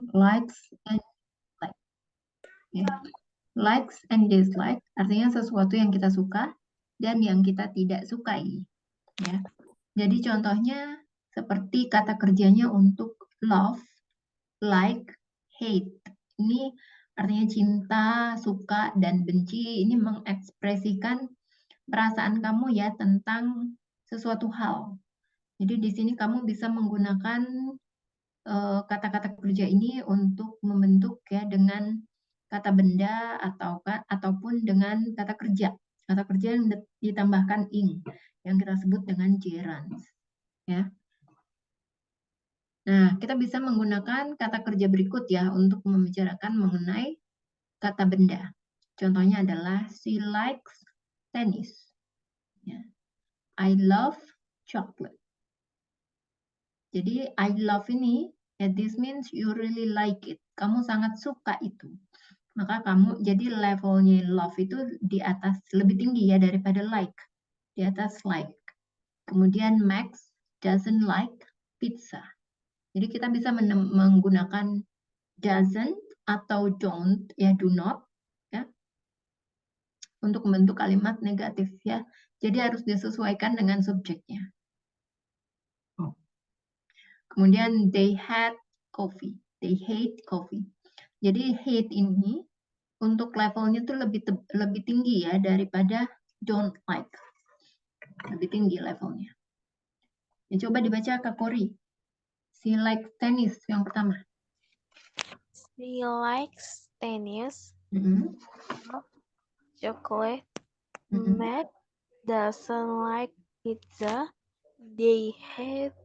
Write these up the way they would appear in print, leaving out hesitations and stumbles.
likes and dislike. Ya. Likes and dislike artinya sesuatu yang kita suka dan yang kita tidak sukai. Ya. Jadi contohnya seperti kata kerjanya untuk love, like, hate. Ini artinya cinta, suka, dan benci. Ini mengekspresikan perasaan kamu ya tentang sesuatu hal. Jadi di sini kamu bisa menggunakan kata-kata kerja ini untuk membentuk ya dengan kata benda ataupun dengan kata kerja. Kata kerja yang ditambahkan ing yang kita sebut dengan gerunds. Ya. Nah, kita bisa menggunakan kata kerja berikut ya untuk membicarakan mengenai kata benda. Contohnya adalah she likes tennis. Ya. I love chocolate. Jadi I love ini, this means you really like it. Kamu sangat suka itu. Maka kamu, jadi levelnya love itu di atas, lebih tinggi ya daripada like. Di atas like. Kemudian Max doesn't like pizza. Jadi kita bisa menggunakan doesn't atau don't, ya do not, ya, untuk membentuk kalimat negatif ya. Jadi harus disesuaikan dengan subjeknya. Kemudian they hate coffee. They hate coffee. Jadi hate ini untuk levelnya tuh lebih tinggi ya daripada don't like. Lebih tinggi levelnya. Ya, coba dibaca Kak Kori. She likes tennis yang pertama. She likes tennis, chocolate. Matt doesn't like pizza. They hate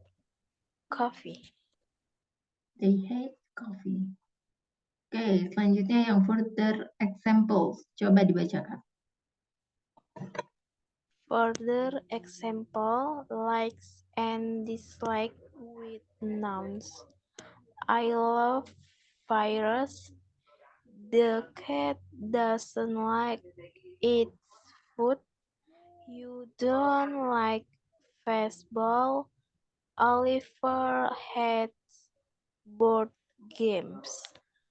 coffee. They hate coffee. Oke, selanjutnya yang further examples. Coba dibacakan. Further example, likes and dislike with nouns. I love virus. The cat doesn't like its food. You don't like baseball. Oliver hates board games.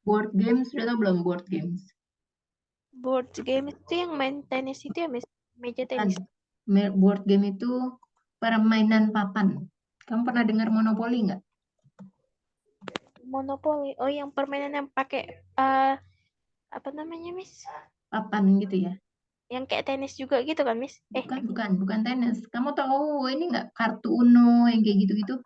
Board games, sudah tahu belum board games? Board game itu yang main tenis itu ya, meja tenis. Board game itu permainan papan. Kamu pernah dengar monopoli nggak? Monopoli. Oh, yang permainan yang pakai apa namanya, Miss? Papan gitu ya. Yang kayak tenis juga gitu kan, Miss? Bukan tenis. Kamu tahu ini nggak kartu Uno yang kayak gitu-gitu?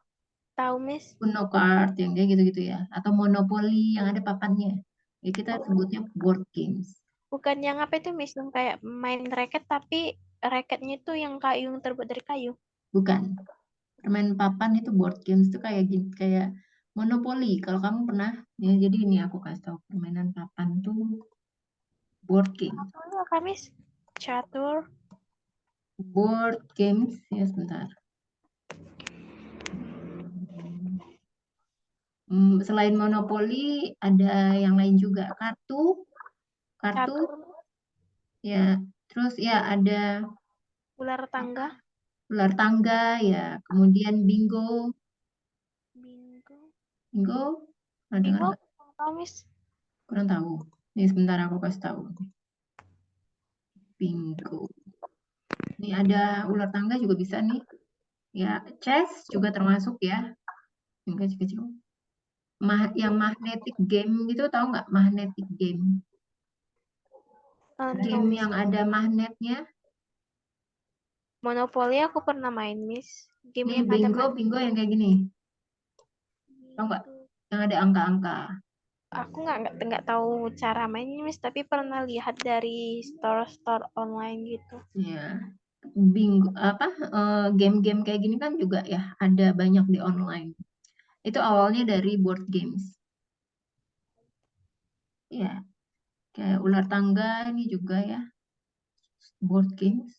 Tahu, Miss. Uno card yang kayak gitu-gitu ya. Atau monopoli yang ada papannya. Ya, kita sebutnya board games. Bukan yang apa itu, Miss? Yang kayak main raket tapi raketnya itu yang kayu, yang terbuat dari kayu. Bukan. Permain papan itu board games itu kayak monopoli. Kalau kamu pernah, ya, jadi ini aku kasih tahu permainan papan tuh board game. Apa, Miss? Catur. Board games ya sebentar. Selain monopoli ada yang lain juga, kartu Catur. ya, terus ya ada Ular tangga. ular tangga ya, kemudian bingo. Pernah dengar Bingo, nggak? tahu, Miss? Kurang tahu. Ini sebentar aku kasih tahu. Bingo. Ini ada ular tangga juga bisa nih. Ya, chess juga termasuk ya. Yang kecil-kecil. Yang magnetic game gitu, tahu nggak magnetic game? Game yang ada magnetnya. Monopoli aku pernah main, Miss. Game Nih yang ada bingo yang kayak gini. Tahu nggak? Yang ada angka-angka. Aku nggak tahu cara mainnya, Miss, tapi pernah lihat dari store online gitu. Ya, bingo game-game kayak gini kan juga ya ada banyak di online. Itu awalnya dari board games. Ya, kayak ular tangga ini juga ya board games.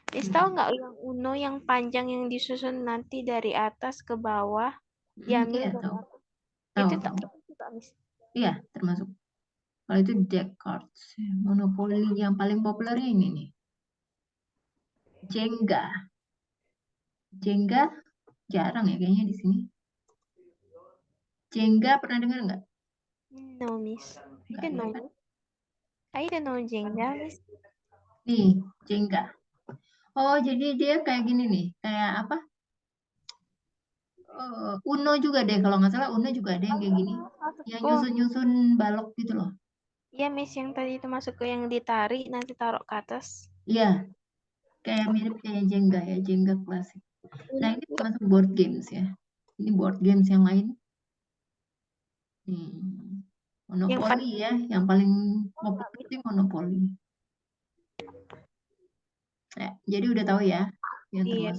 Miss, tahu nggak yang Uno yang panjang yang disusun nanti dari atas ke bawah, diambil Iya, dari tahu. atas. Itu Tahu. juga, Miss. Iya, termasuk. Kalau itu deck cards. Monopoli yang paling populernya ini nih. Jenga. Jenga jarang ya kayaknya di sini. Jenga pernah dengar nggak? No, Miss. I Nggak don't ya know. kan? I don't know Jenga, Miss. Nih, Jenga. Oh, jadi dia kayak gini nih. Kayak apa? Uno juga deh. Kalau nggak salah Uno juga ada yang kayak gini. Yang Oh, nyusun-nyusun balok gitu loh. iya Miss, yang tadi itu masuk ke yang ditarik, nanti taruh ke atas. Iya, kayak mirip kayak Jenga ya. Jenga klasik. Nah, ini Enggak. termasuk board games ya. Ini board games yang lain. Nih, Yang Monopoly ya. Yang paling populer itu Monopoly. Ya, jadi udah tahu ya yang Iya,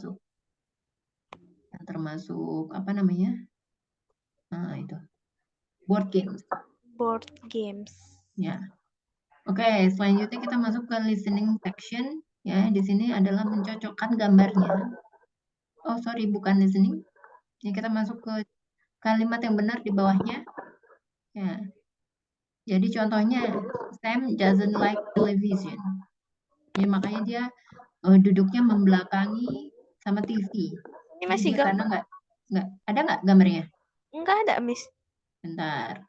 termasuk apa namanya? Nah, itu board games board games. ya. Oke, selanjutnya kita masuk ke listening section ya. Di sini adalah mencocokkan gambarnya. Oh, sorry, bukan listening. Ya, kita masuk ke kalimat yang benar di bawahnya. Ya. Jadi contohnya Sam doesn't like television. Ya, makanya dia duduknya membelakangi sama TV. Ini Jadi masih dia karena gambar. nggak ada nggak gambarnya? Enggak ada, Miss. Bentar.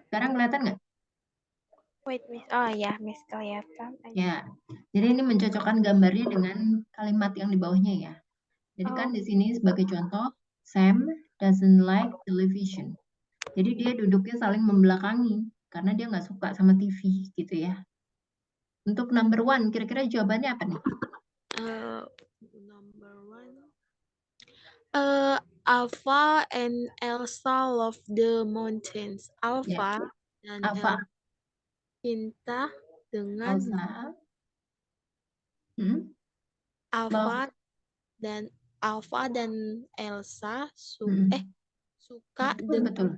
Sekarang kelihatan nggak? Wait, Miss. Oh ya, Miss, kelihatan. Ya. Jadi ini mencocokkan gambarnya dengan kalimat yang di bawahnya ya. Jadi kan Oh, di sini sebagai contoh, Sam doesn't like television. Jadi dia duduknya saling membelakangi karena dia nggak suka sama TV gitu ya. Untuk number one, kira-kira jawabannya apa nih? number one. Alpha and Elsa love the mountains. Ya, Alpha dan Alpha, Elsa cinta dengan Elsa, hmm? Love, Alpha dan Elsa hmm. suka Betul, dengan betul.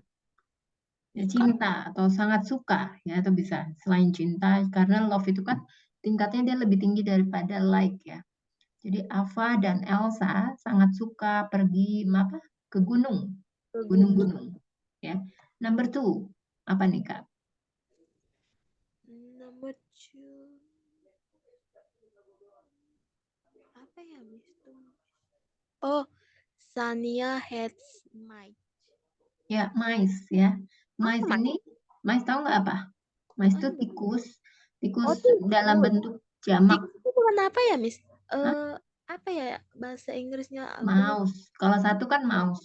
Ya, cinta atau sangat suka ya, atau bisa selain cinta karena love itu kan tingkatnya dia lebih tinggi daripada like ya. Jadi Ava dan Elsa sangat suka pergi apa ke gunung, gunung-gunung ya. Number two, apa nih Kak? Number two. Apa ya, Miss? Oh, Sania hates mice. Ya, mice ya. Mice Apa ini, mice tahu nggak apa? Mice itu enggak. tikus, Oh, tikus tikus. dalam bentuk jamak. Tikus itu bukan apa ya, Miss? Hah? Apa ya bahasa Inggrisnya? Aku Mouse. Kalau satu kan mouse.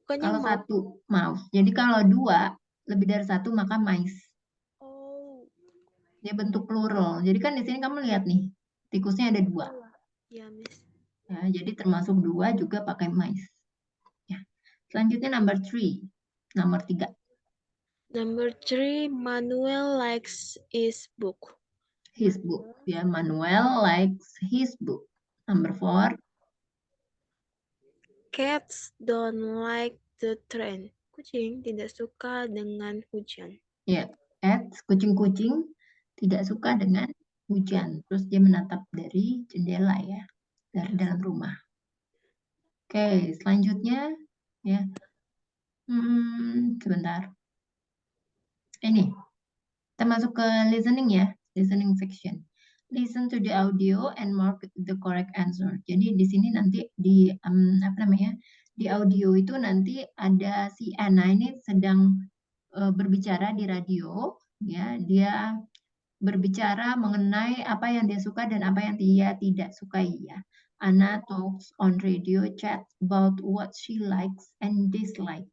bukannya Kalau mau. satu mouse. Jadi kalau dua lebih dari satu maka mice. Oh, Dia bentuk plural. Jadi kan di sini kamu lihat nih, tikusnya ada dua. ya, Miss. Ya, jadi termasuk dua juga pakai mice. Ya. Selanjutnya number three. Nomor tiga. Number three, Manuel likes his book. His book. Ya, Manuel likes his book. Number four. Cats don't like the train. Kucing tidak suka dengan hujan. Ya, cats, kucing-kucing tidak suka dengan hujan. Terus dia menatap dari jendela ya, dari dalam rumah. Oke, selanjutnya ya. Sebentar. Ini kita masuk ke listening ya, listening section. Listen to the audio and mark the correct answer. Jadi di sini nanti di apa namanya? Di audio itu nanti ada si Anna ini sedang berbicara di radio, ya. Dia berbicara mengenai apa yang dia suka dan apa yang dia tidak sukai ya. Anna talks on radio, chats about what she likes and dislike.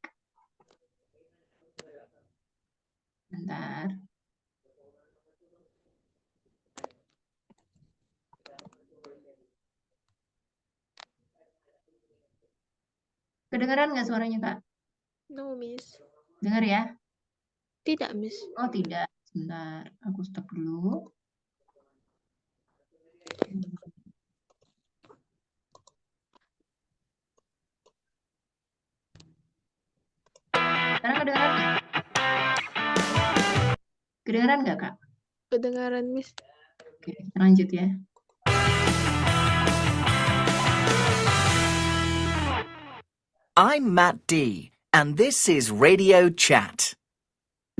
Bentar. Kedengeran nggak suaranya, Kak? No, Miss. Dengar ya? Tidak, Miss. Oh, tidak. Sebentar, aku stop dulu. Sekarang kedengeran nggak? Kedengeran nggak, Kak? Kedengaran, Miss. Oke, lanjut ya. I'm Matt D, and this is Radio Chat.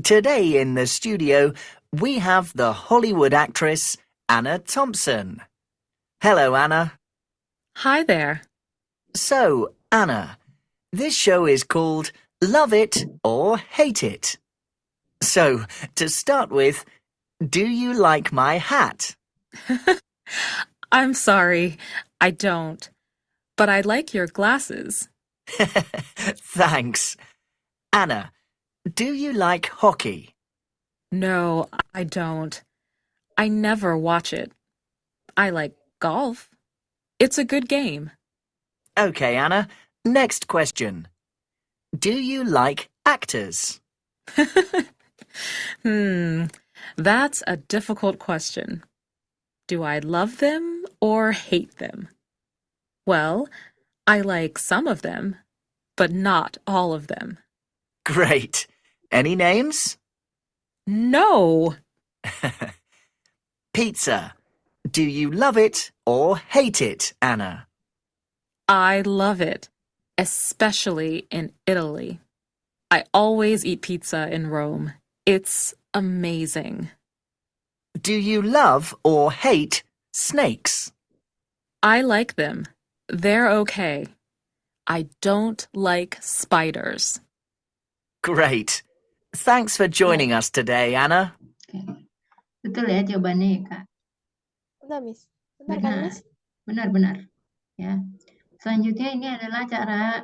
Today in the studio, we have the Hollywood actress Anna Thompson. Hello, Anna. Hi there. So, Anna, this show is called Love It or Hate It. So, to start with, do you like my hat? I'm sorry, I don't. But I like your glasses. Thanks. Anna, do you like hockey? No, I don't. I never watch it. I like golf. It's a good game. Okay, Anna. Next question. Do you like actors? That's a difficult question. Do I love them or hate them? Well, I like some of them, but not all of them. Great. Any names? No! Pizza. Do you love it or hate it, Anna? I love it, especially in Italy. I always eat pizza in Rome. It's amazing. Do you love or hate snakes? I like them. They're okay. I don't like spiders. Great. Thanks for joining us today, Anna. Oke. Betul ya jawabannya ya, Kak? Udah, Miss. Benar kan, Benar. Miss? Benar-benar. Ya. Selanjutnya ini adalah cara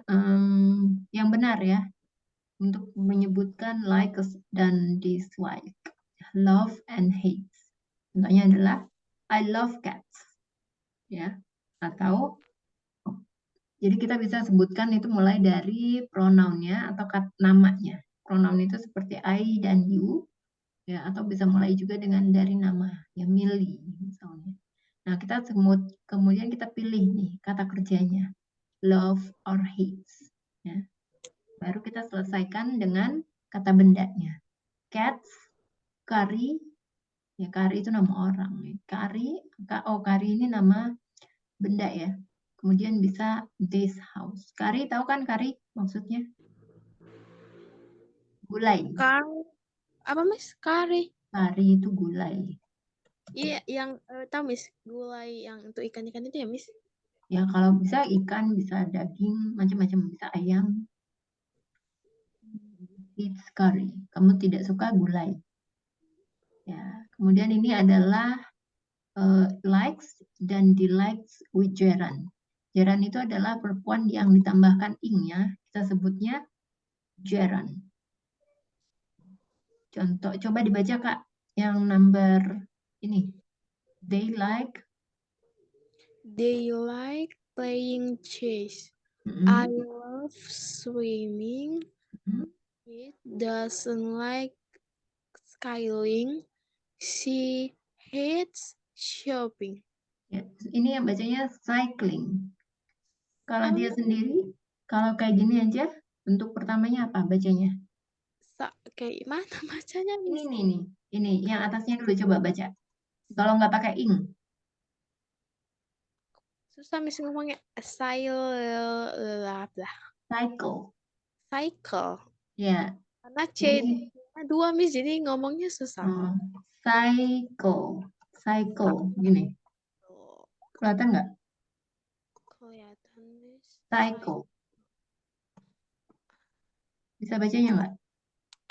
yang benar ya untuk menyebutkan likes dan dislike, love and hate. Contohnya adalah I love cats, ya. Atau jadi kita bisa sebutkan itu mulai dari pronounnya atau namanya. Pronoun itu seperti I dan you, ya. Atau bisa mulai juga dengan dari nama, ya Millie misalnya. Nah, kita kemudian kita pilih nih kata kerjanya, love or hate. Ya. Baru kita selesaikan dengan kata bendanya. Cats, curry, ya curry itu nama orang. Curry ini nama benda ya. Kemudian bisa this house. Curry, tahu kan curry maksudnya? Gulai. Apa, Miss? Kari. Curry itu gulai. Iya, yang tahu, Miss, gulai yang untuk ikan-ikan itu ya, Miss? Ya kalau bisa ikan, bisa daging, macam-macam, bisa ayam. It's curry. Kamu tidak suka gulai. Ya, kemudian ini adalah likes dan dislikes with gerund. Gerund itu adalah perempuan yang ditambahkan ing-nya, kita sebutnya gerund. Contoh, coba dibaca Kak, yang number ini. They like playing chess. mm-hmm. I love swimming. Mm-hmm. It doesn't like skiing. She hates shopping. Ya, ini yang bacanya cycling. Kalau Apa, dia Miss? sendiri, kalau kayak gini aja, bentuk pertamanya apa bacanya? Kayak mana bacanya, Miss? Ini yang atasnya dulu coba baca. Kalau nggak pakai ing. Susah, Miss, ngomongnya. Cycle. Ya. Karena C Jadi, dua, Miss, jadi ngomongnya susah. Cycle. Gini. Kelihatan nggak? Kelihatan, Miss. Cycle. Bisa bacanya nggak?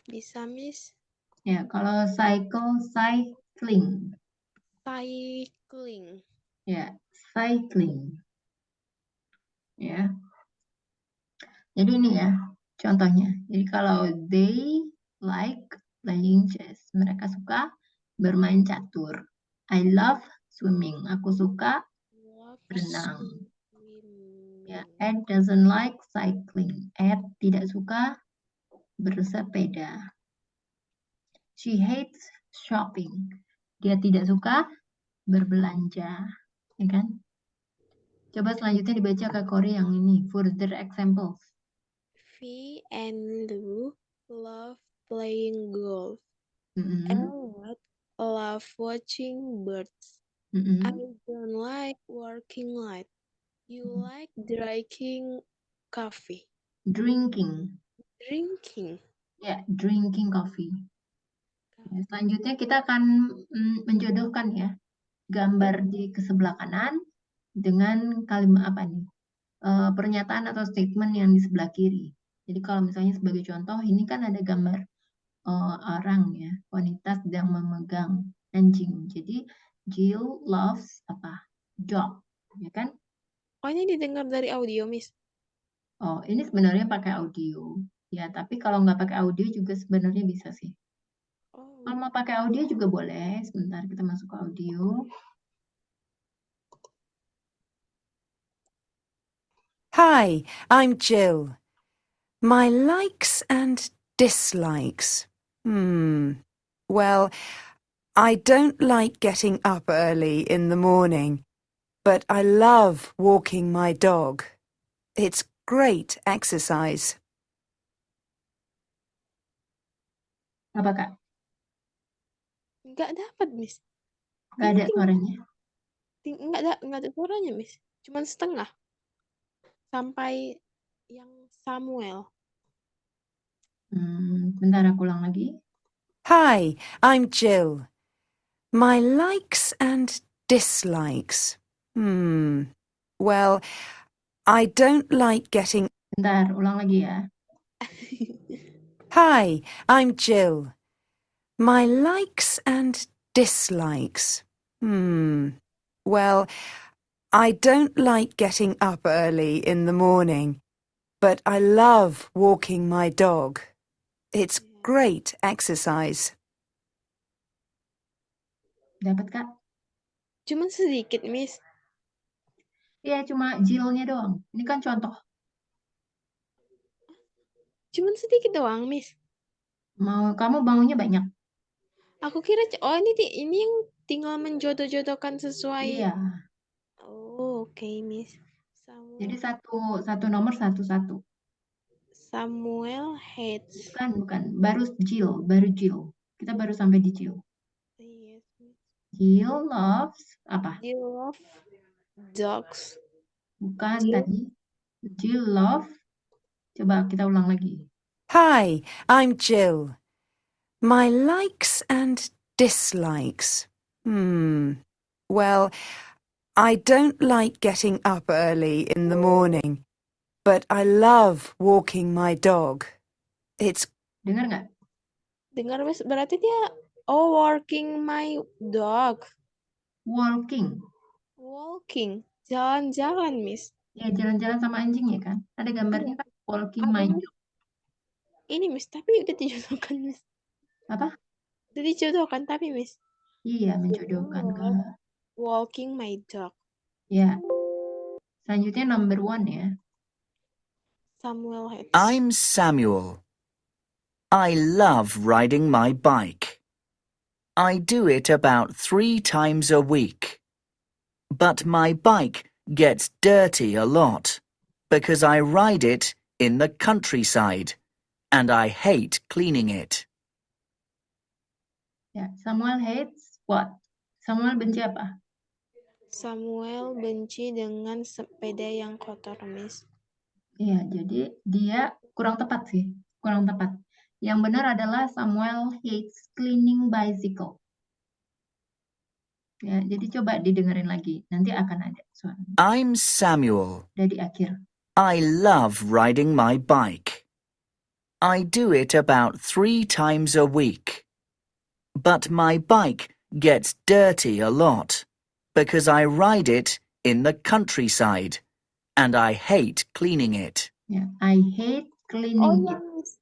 Bisa, Miss. Ya, kalau cycling. Cycling. Ya, cycling. Ya. Jadi ini ya contohnya. Jadi kalau they like playing chess, mereka suka bermain catur. I love swimming. Aku suka berenang. Ya, Ed doesn't like cycling. Ed tidak suka bersepeda. She hates shopping. Dia tidak suka berbelanja, ya kan? Coba selanjutnya dibaca ke Korea yang ini, further examples. Vi and Lu love playing golf. Mm-hmm. Elliot love watching birds. Mm-hmm. I don't like working late. You like drinking coffee. Drinking. Ya, drinking coffee. Ya, selanjutnya kita akan menjodohkan ya gambar di sebelah kanan dengan kalimat apa nih? pernyataan atau statement yang di sebelah kiri. Jadi kalau misalnya sebagai contoh, ini kan ada gambar orang ya, wanita sedang memegang anjing. Jadi Jill loves apa? Dog, ya kan? Oh, ini didengar dari audio, Miss. Oh, ini sebenarnya pakai audio. Ya, tapi kalau nggak pakai audio juga sebenarnya bisa sih. Oh, Kalau mau pakai audio juga boleh. Sebentar kita masuk ke audio. Hi, I'm Jill. My likes and dislikes. Well, I don't like getting up early in the morning, but I love walking my dog. It's great exercise. Apa Kak? nggak dapat, Miss. Nggak ada Ting- suaranya. nggak ada suaranya, Miss. Cuman setengah. Sampai yang Samuel. Bentar aku ulang lagi. Hi, I'm Jill. My likes and dislikes. Well, I don't like getting. Bentar, ulang lagi ya. Hi, I'm Jill. My likes and dislikes. Well, I don't like getting up early in the morning, but I love walking my dog. It's great exercise. Dapat Kak? Cuman sedikit, Miss. Iya, cuma Jill-nya doang. Ini kan contoh. Cuman sedikit doang, Miss. Kamu maunya banyak. Aku kira, ini yang tinggal menjodoh-jodohkan sesuai. Iya. Oh, oke, Miss. Jadi satu nomor satu-satu. Samuel hates. Bukan. Baru Jill. Kita baru sampai di Jill. Yes, Miss. Jill loves apa? Jill love dogs. Bukan Jill. tadi. Jill love. Coba kita ulang lagi. Hi, I'm Jill. My likes and dislikes. Well, I don't like getting up early in the morning, but I love walking my dog. It's Dengar nggak? Dengar, Miss. Berarti dia walking my dog. Walking. Walking. Jalan-jalan, Miss. Ya, jalan-jalan sama anjing ya kan? Ada gambarnya kan? Walking my dog. Ini, Miss, tapi udah dijodohkan, Miss. Apa? Udah dijodohkan, tapi, Miss. Iya, menjodohkan Kak. Walking my dog. Ya. Selanjutnya number 1 ya. Samuel hates. I'm Samuel. I love riding my bike. I do it about 3 times a week. But my bike gets dirty a lot because I ride it in the countryside and I hate cleaning it. Ya, Samuel hates what? Samuel benci apa? Samuel benci dengan sepeda yang kotor, Miss. Iya, jadi dia kurang tepat sih. Kurang tepat. Yang benar adalah Samuel hates cleaning bicycle. Ya, jadi coba didengerin lagi. Nanti akan ada suara. I'm Samuel. Udah di akhir. I love riding my bike. I do it about 3 times a week. But my bike gets dirty a lot because I ride it in the countryside and I hate cleaning it. Ya, I hate cleaning it. Miss.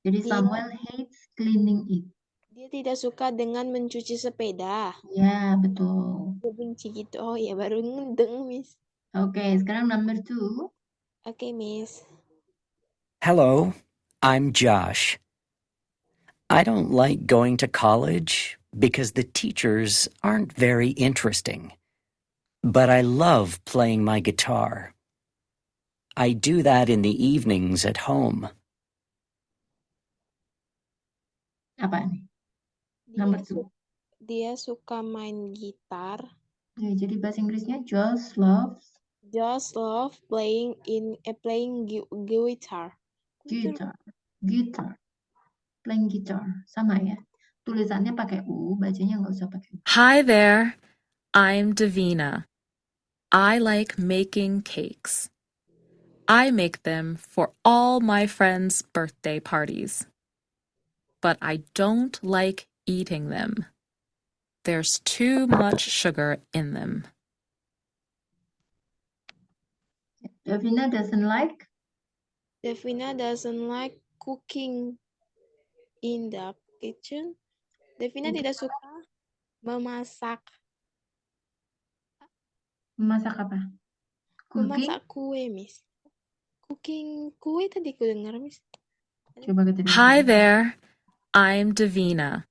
Jadi Dia- Samuel hates cleaning it. Dia tidak suka dengan mencuci sepeda. Ya, betul. Dia benci gitu. Oh, ya baru ngedeng, Miss. Oke, sekarang number 2. Oke, Miss. Hello, I'm Josh. I don't like going to college because the teachers aren't very interesting. But I love playing my guitar. I do that in the evenings at home. Apa nih? Number 2. Dia suka main gitar. Ya, jadi bahasa Inggrisnya Josh loves Just love playing guitar. Guitar. Playing guitar. Sama ya. Tulisannya pakai U, bacanya nggak usah pakai U. Hi there, I'm Davina. I like making cakes. I make them for all my friends' birthday parties. But I don't like eating them. There's too much sugar in them. Davina doesn't like. Davina doesn't like cooking in the kitchen. Davina tidak suka memasak Memasak apa? Cooking? memasak kue, Miss. Cooking kue tadi ku dengar, Miss. Coba kita dengar. Hi there, I'm Davina.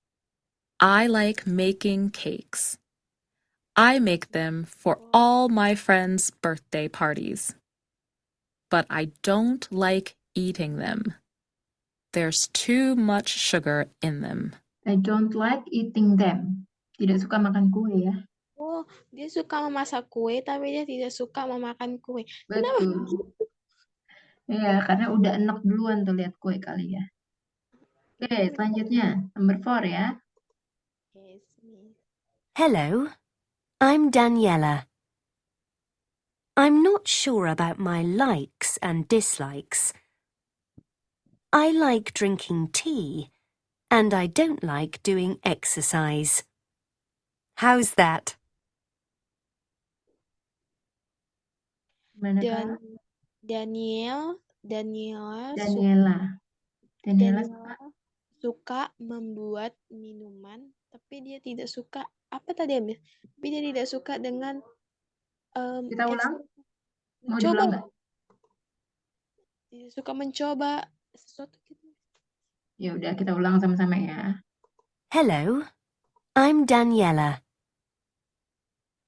I like making cakes. I make them for all my friends' birthday parties. But I don't like eating them. There's too much sugar in them. I don't like eating them. Tidak suka makan kue ya. Oh, dia suka memasak kue, tapi dia tidak suka memakan kue. Kenapa? Betul. Ya, karena udah enak duluan tuh lihat kue kali ya. Oke, selanjutnya. Number 4 ya. Yes, Miss. Hello, I'm Daniela. I'm not sure about my likes and dislikes. I like drinking tea, and I don't like doing exercise. How's that? Gimana Dan Kak? Daniela Daniela. Daniela Daniela suka membuat minuman, tapi dia tidak suka apa tadi, Miss? Tapi dia tidak suka dengan Kita ulang? Mau mencoba, diulang nggak? tidak suka mencoba sesuatu gitu. Ya udah kita ulang sama-sama ya. Hello, I'm Daniela.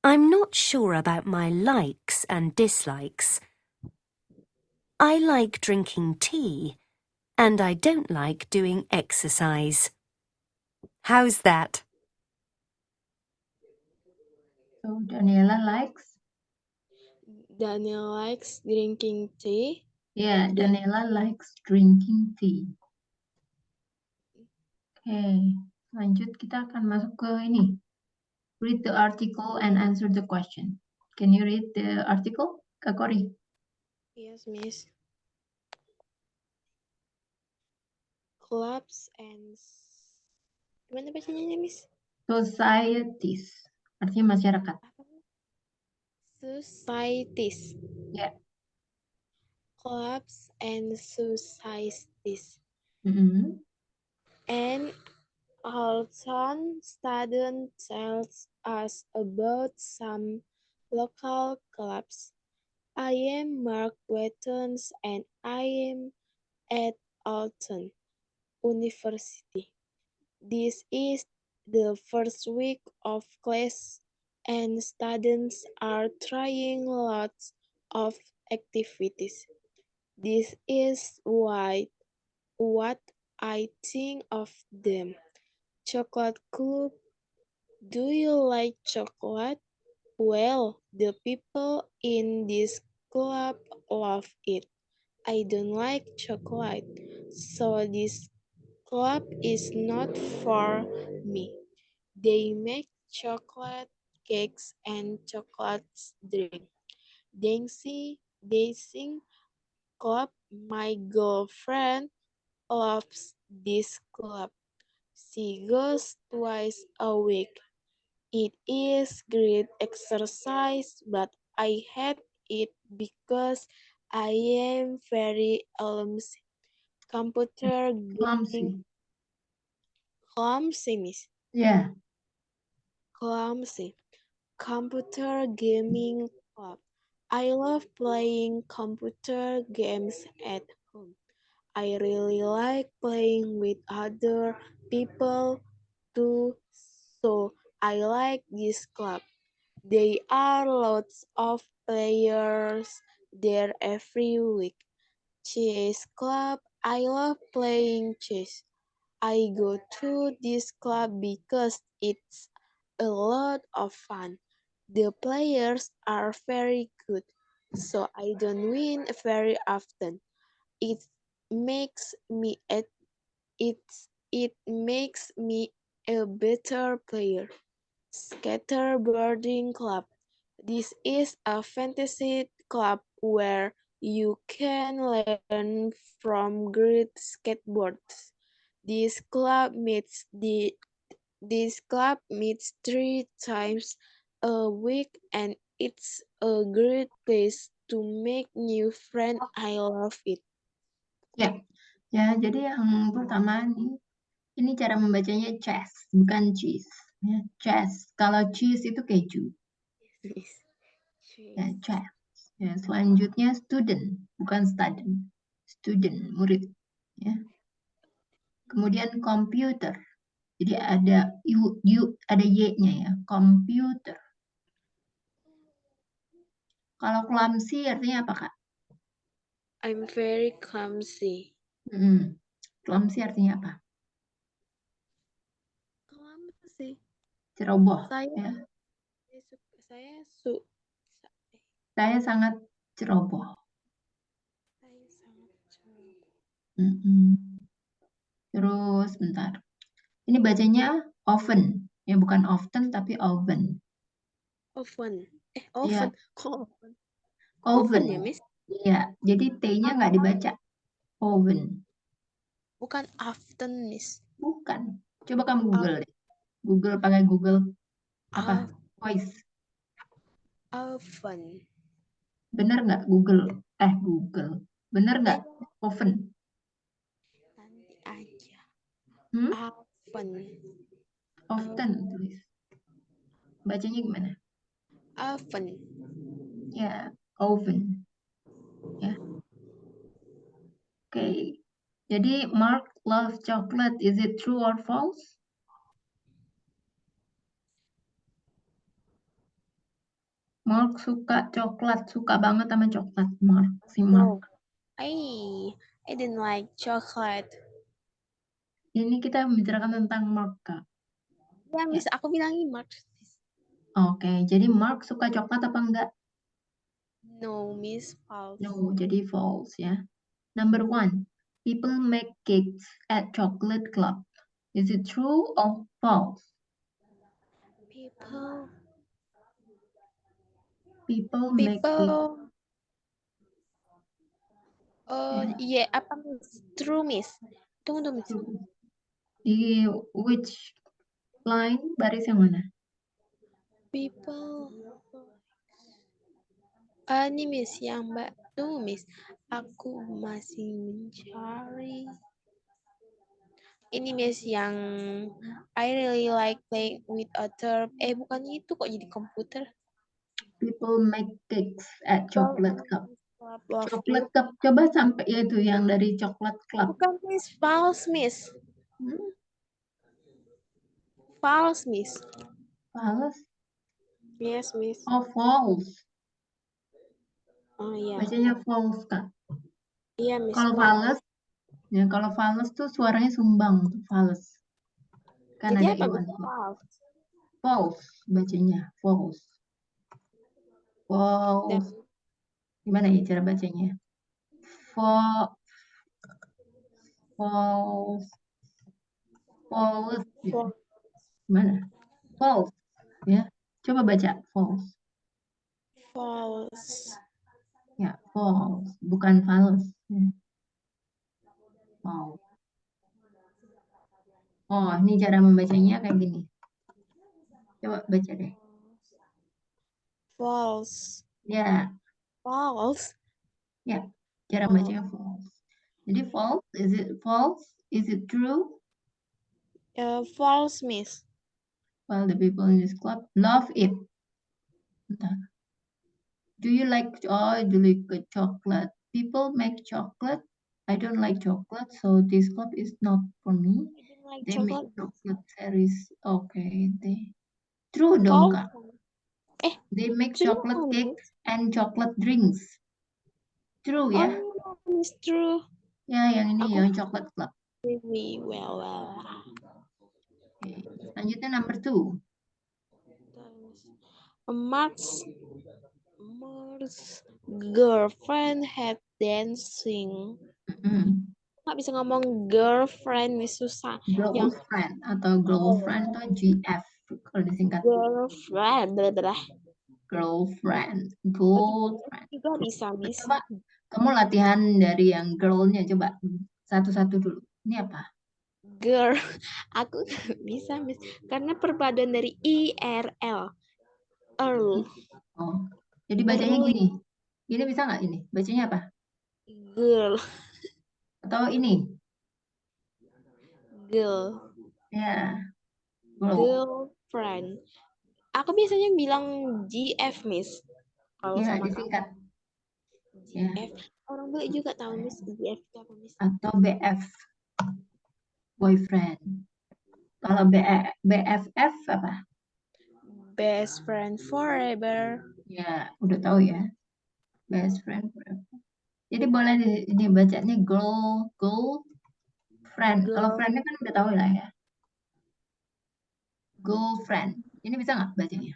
I'm not sure about my likes and dislikes. I like drinking tea, and I don't like doing exercise. How's that? So Daniela likes. Daniel likes drinking tea. Ya, Daniela likes drinking tea. Oke, lanjut kita akan masuk ke ini. Read the article and answer the question. Can you read the article, Kak Kori? Yes, Miss. Clubs and gimana bacanya, Miss? Societies, artinya masyarakat. Societies. Ya. Clubs and societies. And Alton student tells us about some local clubs. I am Mark Wettons and I am at Alton University. This is the first week of class and students are trying lots of activities. This is what I think of them. Chocolate Club. Do you like chocolate? Well, the people in this club love it. I don't like chocolate, so this club is not for me. They make chocolate cakes and chocolate drink. Dancing club. My girlfriend loves this club. She goes twice a week. It is great exercise, but I hate it because I am very clumsy. Computer gaming. Clumsy, Miss. Yeah. Clumsy. Computer gaming club. I love playing computer games at home. I really like playing with other people too, so I like this club. There are lots of players there every week. Chess club. I love playing chess. I go to this club because it's a lot of fun. The players are very good, so I don't win very often. It makes me a it makes me a better player. Scatterbirding club. This is a fantasy club where You can learn from great skateboards. This club meets 3 times a week and it's a great place to make new friends. I love it. Ya, jadi yang pertama nih, ini cara membacanya chess, bukan cheese. Ya, chess. Kalau cheese itu keju. Ya, chess. Ya, selanjutnya student, bukan student. Student, murid. Ya. Kemudian computer. Jadi ada ada y-nya ya, computer. Kalau clumsy artinya apa, Kak? I'm very clumsy. Clumsy artinya apa? Clumsy. Ceroboh. Saya Ya. saya Saya sangat ceroboh. saya sangat ceroboh. Terus bentar. Ini bacanya often. Ya bukan often tapi often. Oven. Iya. Oven. Kok oven? Oven. Ya, Miss? Iya. Jadi T-nya nggak dibaca. Oven. Bukan often, Miss. Bukan. Coba kamu Google deh. Google pakai Google apa? Voice. Oven. Bener nggak Google? Google. Bener nggak? Oven. Nanti aja. Oven. Often tulis. Bacanya gimana? Oven. Ya, oven. Ya. Oke. Jadi Mark loves chocolate. Is it true or false? Mark suka coklat, suka banget sama coklat. Si Mark. I didn't like chocolate. Ini kita membicarakan tentang Mark, Kak. Ya, Miss, aku bilangin Mark. Oke, jadi Mark suka coklat apa enggak? No, Miss, false. No, jadi false ya. Number 1, people make cakes at chocolate club. Is it true or false? People make cakes. Iya, apa Miss? True, Miss. Tunggu, Miss. Di which line, baris yang mana? People. Ini Miss, yang Mbak. Tunggu, Miss. Aku masih mencari. Ini Miss yang I really like playing with other. Bukan itu kok jadi komputer. People make cakes at chocolate club. Love Chocolate club, coba sampai ya itu yang dari chocolate club. Bukan Miss, false Miss. False Miss. False? Yes Miss. Oh, false. Oh iya. Bacanya false, Kak. Iya Miss. Kalau false, ya kalau false tuh suaranya sumbang, false. Kan Jadi ada apa iwan. false? False bacanya, false. False. Gimana ya cara bacanya? False. False. False. Gimana? False. Ya. Coba baca false. False. Ya, false. Bukan false. Ya. False. Oh, ini cara membacanya kayak gini. Coba baca deh. False. Ya. False. Ya, cara bacanya false. Jadi false, is it false? Is it true? False Miss. Well, the people in this club love it. Bentar. Do you like chocolate? People make chocolate. I don't like chocolate, so this club is not for me. Like They chocolate. make chocolate series. Okay, true dong, Kak. They make chocolate cake and chocolate drinks. True ya? Oh, it's true. Ya, yang ini yang chocolate club. Really well. Okay. Selanjutnya number 2. Mark's girlfriend had dancing. Nggak bisa ngomong girlfriend, nih susah. Girlfriend atau girlfriend atau GF kalau disingkat. Girlfriend. Girlfriend. Juga bisa, Miss. Kamu latihan dari yang girl-nya, coba satu-satu dulu. Ini apa? Girl. Aku nggak bisa, Miss. Karena perpaduan dari IRL. Earl. Oh, jadi bacanya Early. gini. Ini bisa nggak ini? Bacanya apa? Girl. Atau ini? Girl. Ya, glow. Girlfriend. Aku biasanya bilang GF, Miss. Kalau Ya, sama kamu. disingkat. Ya. GF. Orang bule juga tahu, Miss. GF itu apa, Miss? Atau BF, boyfriend. Kalau BFF apa? Best friend forever. Ya, udah tahu ya. Best friend forever. Jadi boleh ini bacanya girl, friend. Kalau Girl. friendnya kan udah tahu lah ya. Girlfriend. Ini bisa nggak bacanya?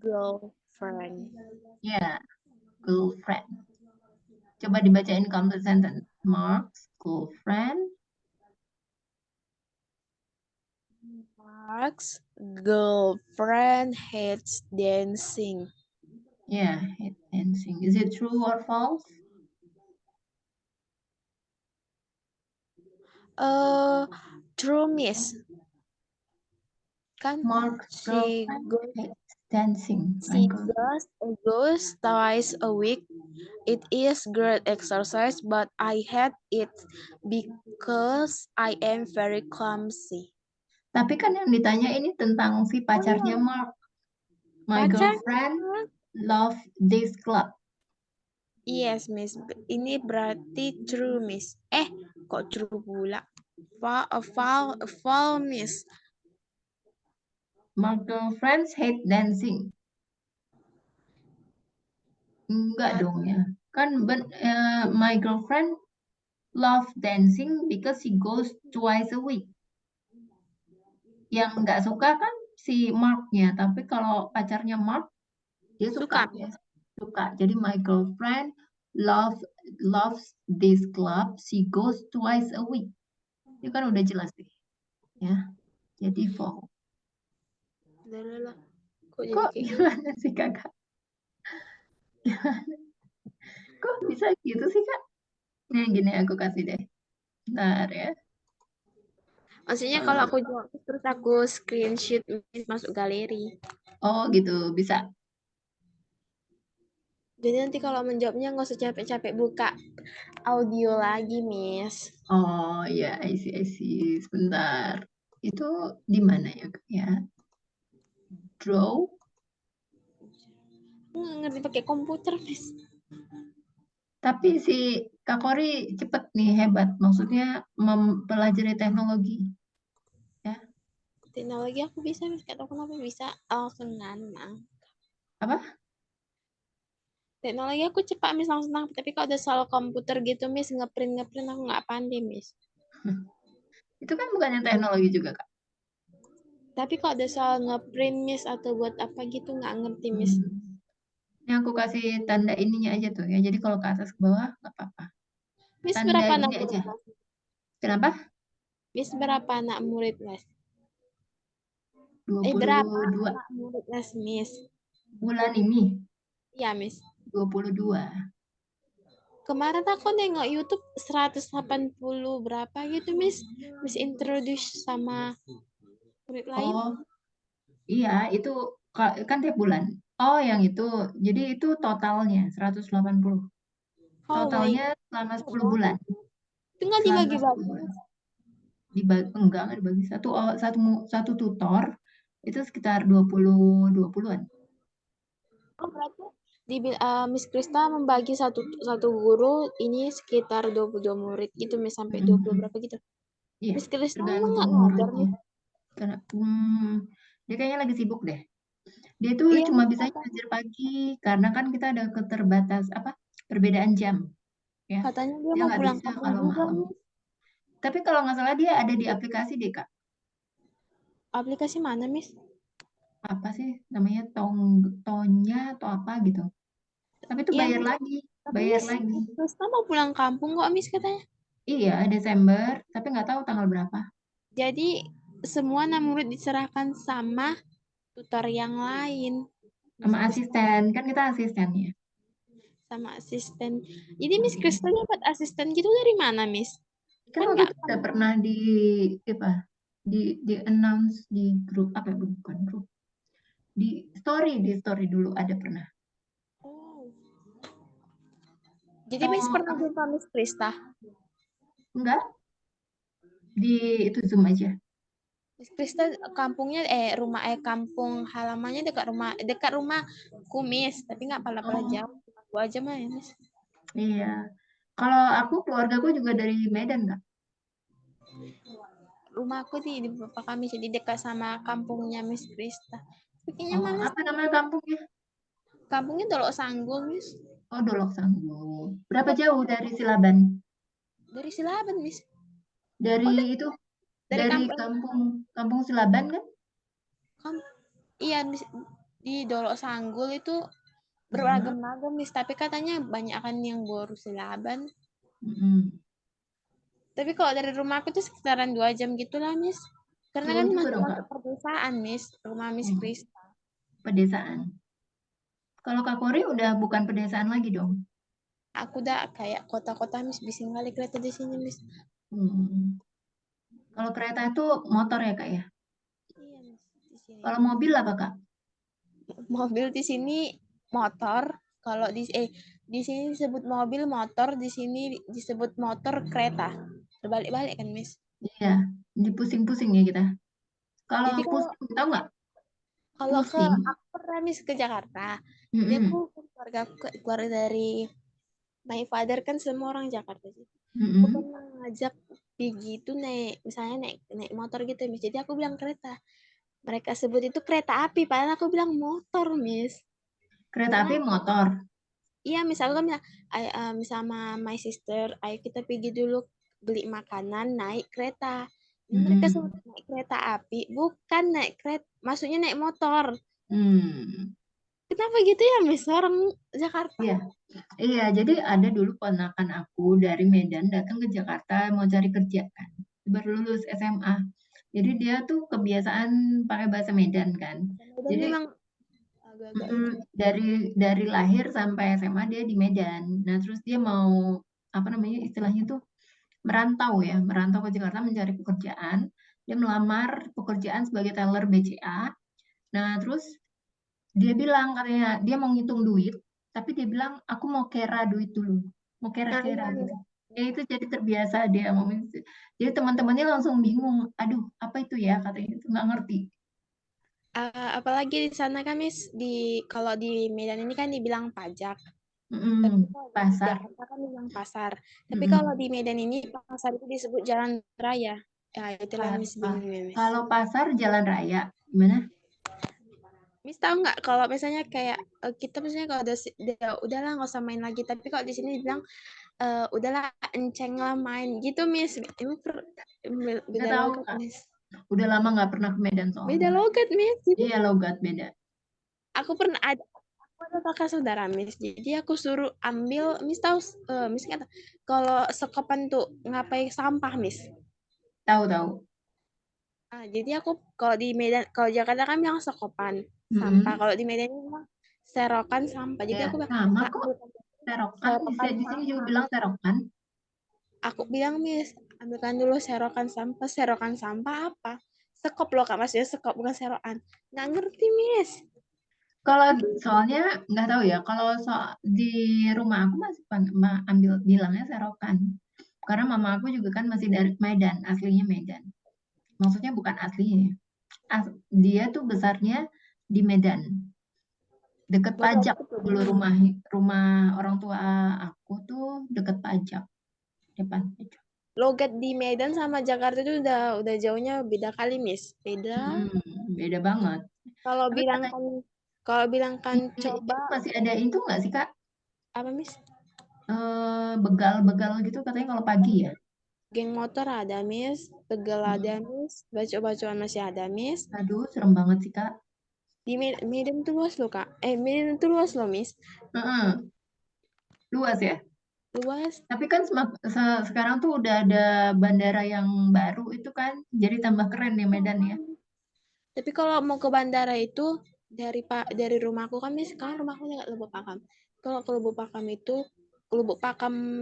Girlfriend. Ya, girlfriend. Coba dibacain complete sentence. Mark's girlfriend. Mark's girlfriend hates dancing. Yeah, hate dancing. Is it true or false? True, Miss. Kan Mark's she girlfriend hates dancing. She goes twice a week. It is great exercise, but I hate it because I am very clumsy. Tapi kan yang ditanya ini tentang si pacarnya Mark. My Pacar? girlfriend love this club. Yes, Miss. Ini berarti true, Miss. Kok true pula? Fall, Miss. My girlfriends hate dancing. Enggak dong ya. Kan my girlfriend love dancing because she goes twice a week. Yang nggak suka kan si Mark-nya, tapi kalau pacarnya Mark dia suka. Suka. Ya. Suka. Jadi my girlfriend loves this club. She goes twice a week. Itu kan udah jelas deh. Ya. Jadi false. Lah. Kok jadi Kok kayak gimana sih kakak? Gimana? Kok bisa gitu sih kak? Nah gini aku kasih deh. Bentar ya. Maksudnya kalau aku jawab terus aku screenshot masuk galeri. Oh gitu, bisa. Jadi nanti kalau menjawabnya nggak usah capek-capek buka audio lagi, Miss. Oh ya, I see. Sebentar. Itu di mana ya kak ya? Draw. Nggak ngerti pakai komputer, Miss. Tapi si Kak Kori cepet nih, hebat. Maksudnya mempelajari teknologi. Ya. Teknologi aku bisa, Miss. Gak tahu kenapa bisa. Langsung nang. Apa? Teknologi aku cepat, Miss. Langsung nang. Tapi kalau udah soal komputer gitu, Miss, ngeprint aku nggak pandai, Miss. Itu kan bukannya teknologi juga kak. Tapi kalau ada soal ngeprint, Miss, atau buat apa gitu nggak ngerti, Miss. Ini aku kasih tanda ininya aja tuh ya. Jadi kalau ke atas ke bawah nggak apa-apa. Miss Tanda berapa ini anak aja. murid? Kenapa? Miss berapa anak murid, Miss? 22 berapa anak murid, Miss? bulan ini. Iya, Miss. 22. Kemarin aku nengok YouTube 180 berapa gitu, Miss. Miss introduce sama murid lain. Oh, iya itu kan tiap bulan. Oh, yang itu. Jadi itu totalnya 180. Totalnya selama 10 bulan. Itu nggak Selama dibagi-bagi. 10 bulan. Enggak dibagi. Satu tutor itu sekitar 20-an. Oh, berarti Miss Krista membagi satu guru ini sekitar 22 murid gitu, Miss, sampai 20 berapa gitu. Iya, Miss Krista emang tergantung nggak ngajar, muridnya. Miss? Karena dia kayaknya lagi sibuk deh. Dia tuh Iya, cuma Miss, bisa ngajar pagi karena kan kita ada perbedaan jam. Ya. katanya dia Dia mau nggak pulang bisa kampung kalau juga, malam. Miss. Tapi kalau nggak salah dia ada di aplikasi deh kak. Aplikasi mana, Miss? Apa sih namanya Tonya atau apa gitu. Tapi itu Iya, bayar Miss. lagi, Tapi bayar Miss lagi. Krista mau pulang kampung kok, Miss, katanya. Iya, Desember, tapi nggak tahu tanggal berapa. Jadi semua anak murid diserahkan sama tutor yang lain. Sama asisten, kan kita asistennya. sama asisten. Jadi Miss Krista dapat asisten gitu dari mana, Miss? Kan Kan waktu nggak itu udah pernah di announce di grup apa ya, bukan grup, di story dulu ada pernah. Oh. Jadi Miss pernah jumpa Miss Krista? Enggak, di itu Zoom aja. Miss Krista kampung halamannya dekat rumahku Miss, tapi nggak pala-pala Oh, jauh, cuma 2 jam lah ya Miss. iya. Kalau aku keluargaku juga dari Medan, Kak. Rumahku di bapak kami jadi dekat sama kampungnya Miss Krista. Bikinnya Oh, mana? apa namanya kampungnya? Kampungnya Dolok Sanggul Miss. Oh, Dolok Sanggul. Berapa jauh dari Silaban? Dari Silaban Miss. Dari itu, Dari dari kampung kampung Silaban kan? iya Miss, di Dolok Sanggul itu beragam-agam Miss, tapi katanya banyak kan yang baru Silaban. Mm-mm. Tapi kalau dari rumah aku tuh sekitaran 2 jam gitulah Miss. Karena Jauh kan juga masih dong, masuk Kak. pedesaan Miss, rumah Miss Hmm, Krista. pedesaan. Kalau Kak Kori udah bukan pedesaan lagi dong. Aku udah kayak kota-kota Miss, bising kali kereta di sini Miss. Hmm. Kalau kereta itu motor ya, Kak ya? Iya Miss, di sini. Kalau mobil apa, Kak? Mobil di sini motor, kalau di sini disebut mobil motor, di sini disebut motor kereta. Terbalik-balik kan Miss. Iya, dipusing-pusing ya kita. Kalau Jadi pusing, tahu nggak? kalau Pusing. aku pernah Miss ke Jakarta. Jadi Mm-mm. aku keluarga dari my father kan semua orang Jakarta sih. Aku Mm-mm. pernah ngajak pergi itu misalnya naik motor gitu Miss. Jadi aku bilang kereta. Mereka sebut itu kereta api, padahal aku bilang motor Miss. Kereta api motor. Iya, misalnya kan bilang, sama my sister, ayo kita pergi dulu beli makanan naik kereta. Mereka sebut Mm-mm. naik kereta api, bukan naik kereta, maksudnya naik motor. Hmm. Kenapa gitu ya, Miss? Orang Jakarta. Iya, iya. Jadi ada dulu ponakan aku dari Medan datang ke Jakarta mau cari kerja kan. Baru lulus SMA. Jadi dia tuh kebiasaan pakai bahasa Medan kan. Dan Jadi memang agak-agak itu. dari lahir sampai SMA dia di Medan. Nah, terus dia mau apa namanya istilahnya tuh merantau ke Jakarta mencari pekerjaan. Dia melamar pekerjaan sebagai teller BCA. Nah, terus dia bilang katanya dia mau ngitung duit, tapi dia bilang aku mau kera duit dulu, mau Nah, kera-kera iya, gitu. Miss. Ya itu jadi terbiasa dia ngomong. Jadi teman-temannya langsung bingung, aduh apa itu ya katanya itu nggak ngerti. Apalagi di sana kan, Miss, kalau di Medan ini kan dibilang pajak. Tapi Mm-mm, kalau di pasar. Jakarta kan dibilang pasar. Tapi kalau Mm-mm. di Medan ini pasar itu disebut jalan raya. Ya, itulah Miss bingung ya, Miss. Kalau pasar jalan raya gimana? Miss tahu nggak kalau misalnya kayak kita misalnya kalau udahlah nggak usah main lagi. Tapi kalau di sini dibilang udahlah enceng lah main gitu, Miss. Ini Nggak beda tahu logat, Kak. Miss. Udah lama nggak pernah ke Medan Beda soalnya. logat, Miss. Jadi Iya logat beda. aku pernah aku ada kakak saudara, Miss. Jadi aku suruh ambil, Miss tahu, Miss kata kalau sekopan tuh ngapain sampah, Miss. Tahu-tahu. Jadi aku kalau Jakarta kan bilang sekopan sampah. Mm-mm. Kalau di Medan ini bilang serokan sampah. Jadi Ya aku bilang, sama Kak, kok. ambilkan Serokan serokan di sini juga sampah. bilang serokan. Aku bilang, Miss, ambilkan dulu serokan sampah. Serokan sampah apa? Sekop loh, Kak. Maksudnya sekop, bukan serokan. Nggak ngerti, Miss. Kalau soalnya nggak tahu ya, kalau di rumah aku masih ambil bilangnya serokan. Karena mama aku juga kan masih dari Medan, aslinya Medan. Maksudnya bukan aslinya ya. Dia tuh besarnya di Medan, deket Baru pajak. aku tuh Dulu dengar. rumah orang tua aku tuh deket pajak, depan pajak. Logat di Medan sama Jakarta itu udah jauhnya beda kali, Miss. Beda. Beda banget. Kalau Tapi bilang katanya kan kalau bilang kan coba itu masih ada itu nggak sih Kak? apa, Miss? Begal-begal gitu katanya kalau pagi ya. Geng motor ada, Miss. Begal ada, Mm. Miss. Bacok-bacokan masih ada, Miss. Aduh, serem banget sih Kak. Di Medan tuh luas loh, Kak. Medan tuh luas loh, Miss. Heeh, luas ya. Luas. Tapi kan sekarang tuh udah ada bandara yang baru itu kan, jadi tambah keren ya Medan ya. Tapi kalau mau ke bandara itu dari rumahku kan, Miss, kan rumahku dekat Lubuk Pakam. kalau ke Lubuk Pakam itu,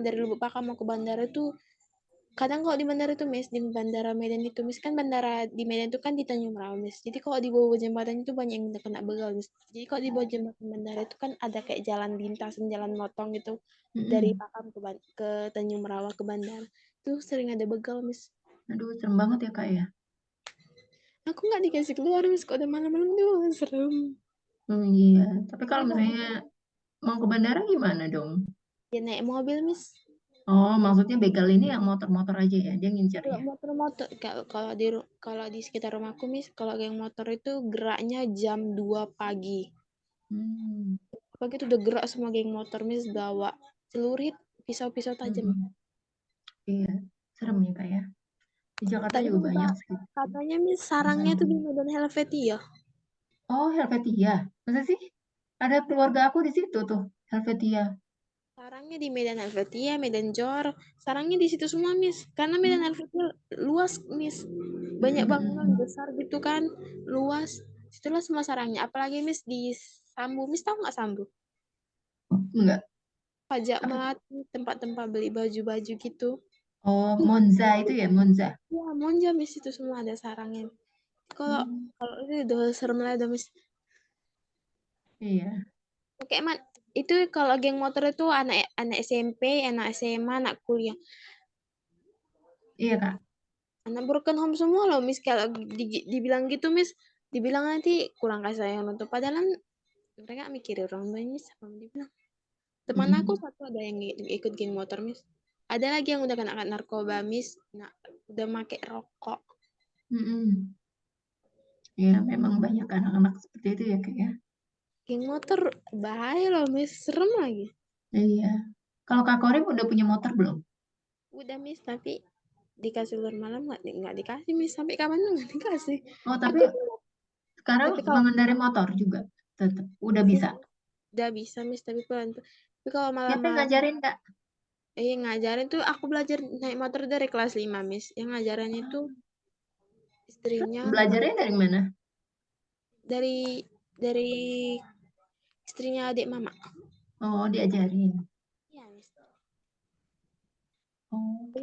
dari Lubuk Pakam mau ke bandara itu, kadang kalau di bandara itu Miss, di bandara Medan itu Miss, kan bandara di Medan itu kan di Tanjung Merauke Miss. Jadi kalau di bawah jembatan itu banyak yang kena begal Miss. Jadi kalau di bawah jembatan bandara itu kan ada kayak jalan lintasan, jalan motong gitu dari Pakam ke Tanjung Merauke ke bandara. Itu sering ada begal Miss. Aduh, serem banget ya Kak ya. Aku nggak dikasih keluar Miss, kalau udah malam-malam tuh serem. Oh iya, tapi kalau misalnya mau ke bandara gimana dong? Ya naik mobil Miss. Oh, maksudnya begal ini yang motor-motor aja ya, dia ngincer Kalau ya. motor-motor kalau di sekitar rumahku Miss, kalau geng motor itu geraknya jam 2 pagi. Hmm. Pagi itu udah gerak semua geng motor Miss, bawa celurit, pisau-pisau tajam. Mm-mm. Iya, serem ya Kak ya. Di Jakarta Tapi juga banyak sih. katanya Miss sarangnya tuh di Medan Helvetia. Oh, Helvetia. Masa sih? Ada keluarga aku di situ tuh, Helvetia. Sarangnya di Medan Helvetia, Medan Jor. Sarangnya di situ semua Miss. Karena Medan Helvetia luas Miss. Banyak bangunan besar gitu kan, luas. Situlah semua sarangnya. Apalagi Miss di Sambu. Miss tahu nggak Sambu? Enggak. Pajak Apa? Melati, tempat-tempat beli baju-baju gitu. Oh, Monza itu ya, Monza. Ya, Monja Miss, itu semua ada sarangnya. Kalau Hmm, kalau itu udah serem lah udah Miss. iya, Oke, man. Itu kalau geng motor itu anak anak SMP, anak SMA, anak kuliah. iya Kak. Anak broken home semua loh, Miss. Kalau dibilang gitu, Miss, dibilang nanti kurang kasih sayang untuk padahal kan mereka mikirin orang tuanya, Miss. Apa mau dibilang? Teman aku Mm-mm. satu ada yang ikut geng motor, Miss. Ada lagi yang udah kena narkoba, Miss. Nah, udah make rokok. Mm-mm. Ya, memang banyak anak-anak seperti itu ya Kak ya. Geng motor bahaya loh, Miss. Serem lagi. Iya. Kalau Kak Korip udah punya motor belum? Udah, Miss, tapi dikasih luar malam nggak dikasih, Miss. Sampai kapan tuh nggak dikasih. Oh, Aku sekarang tapi kalau mengendarai motor juga tetap udah bisa. udah bisa, Miss, tapi pelan. Tapi kalau Siapa yang malam-malam ngajarin Kak? ngajarin tuh aku belajar naik motor dari kelas 5 Miss. Yang ngajarin itu istrinya Belajarnya dari mana? dari dari istrinya adik mama. Oh, diajarin. Iya, Miss. Oke.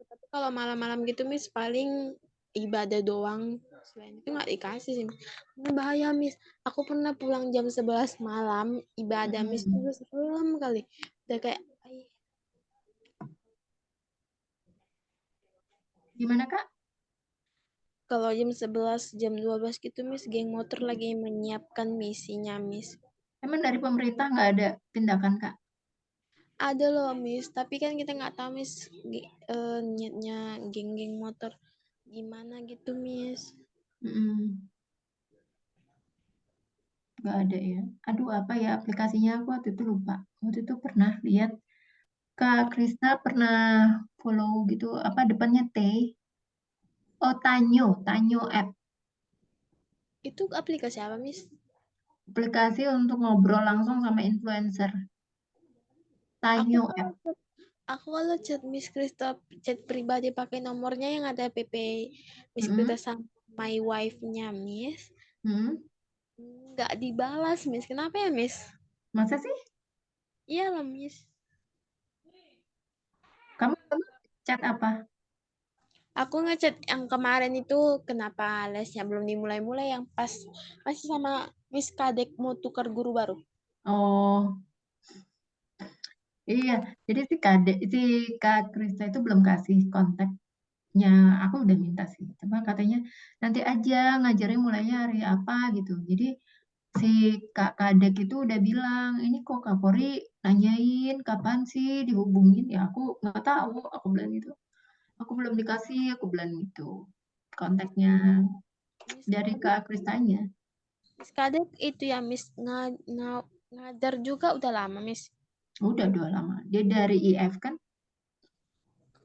Tapi kalau malam-malam gitu Miss paling ibadah doang. Selain itu nggak dikasih sih. Ini bahaya Miss. Aku pernah pulang jam 11 malam ibadah Miss Mm-mm. juga serem kali. Udah kayak Gimana Kak? kalau jam 11, jam 12 gitu Miss, geng motor lagi menyiapkan misinya Miss. Emang dari pemerintah nggak ada tindakan Kak? Ada loh Miss, tapi kan kita nggak tahu Miss niatnya geng-geng motor gimana gitu Miss. Mm-mm. Nggak ada ya. Aduh, apa ya aplikasinya aku waktu itu lupa. Waktu itu pernah lihat Kak Krista pernah follow gitu apa depannya T. Oh, Tanyo, Tanyo app. Itu aplikasi apa Miss? Aplikasi untuk ngobrol langsung sama influencer. Aku Tanyo kalau app. chat, aku kalau chat Miss Krista chat pribadi pakai nomornya yang ada PP Miss Krista Mm-mm. sama my wife-nya Miss, Mm-mm. nggak dibalas Miss. Kenapa ya Miss? Masa sih? Iya lah Miss. Kamu chat apa? Aku ngechat yang kemarin itu kenapa lesnya belum dimulai-mulai yang pas masih sama Miss Kadek mau tukar guru baru. Oh, iya. Jadi si Kak Krista itu belum kasih kontaknya. Aku udah minta sih. Cuma katanya nanti aja ngajarnya mulainya hari apa gitu. Jadi si Kak Kadek itu udah bilang, ini kok Kak Pori nanyain kapan sih dihubungin. Ya aku nggak tahu. Aku bilang gitu. Aku belum dikasih. Aku bilang gitu. Kontaknya Miss, dari tapi Kak Kristanya. Miss Kadek itu ya Miss ngajar juga udah lama Miss. Udah dua lama. Dia dari IF kan.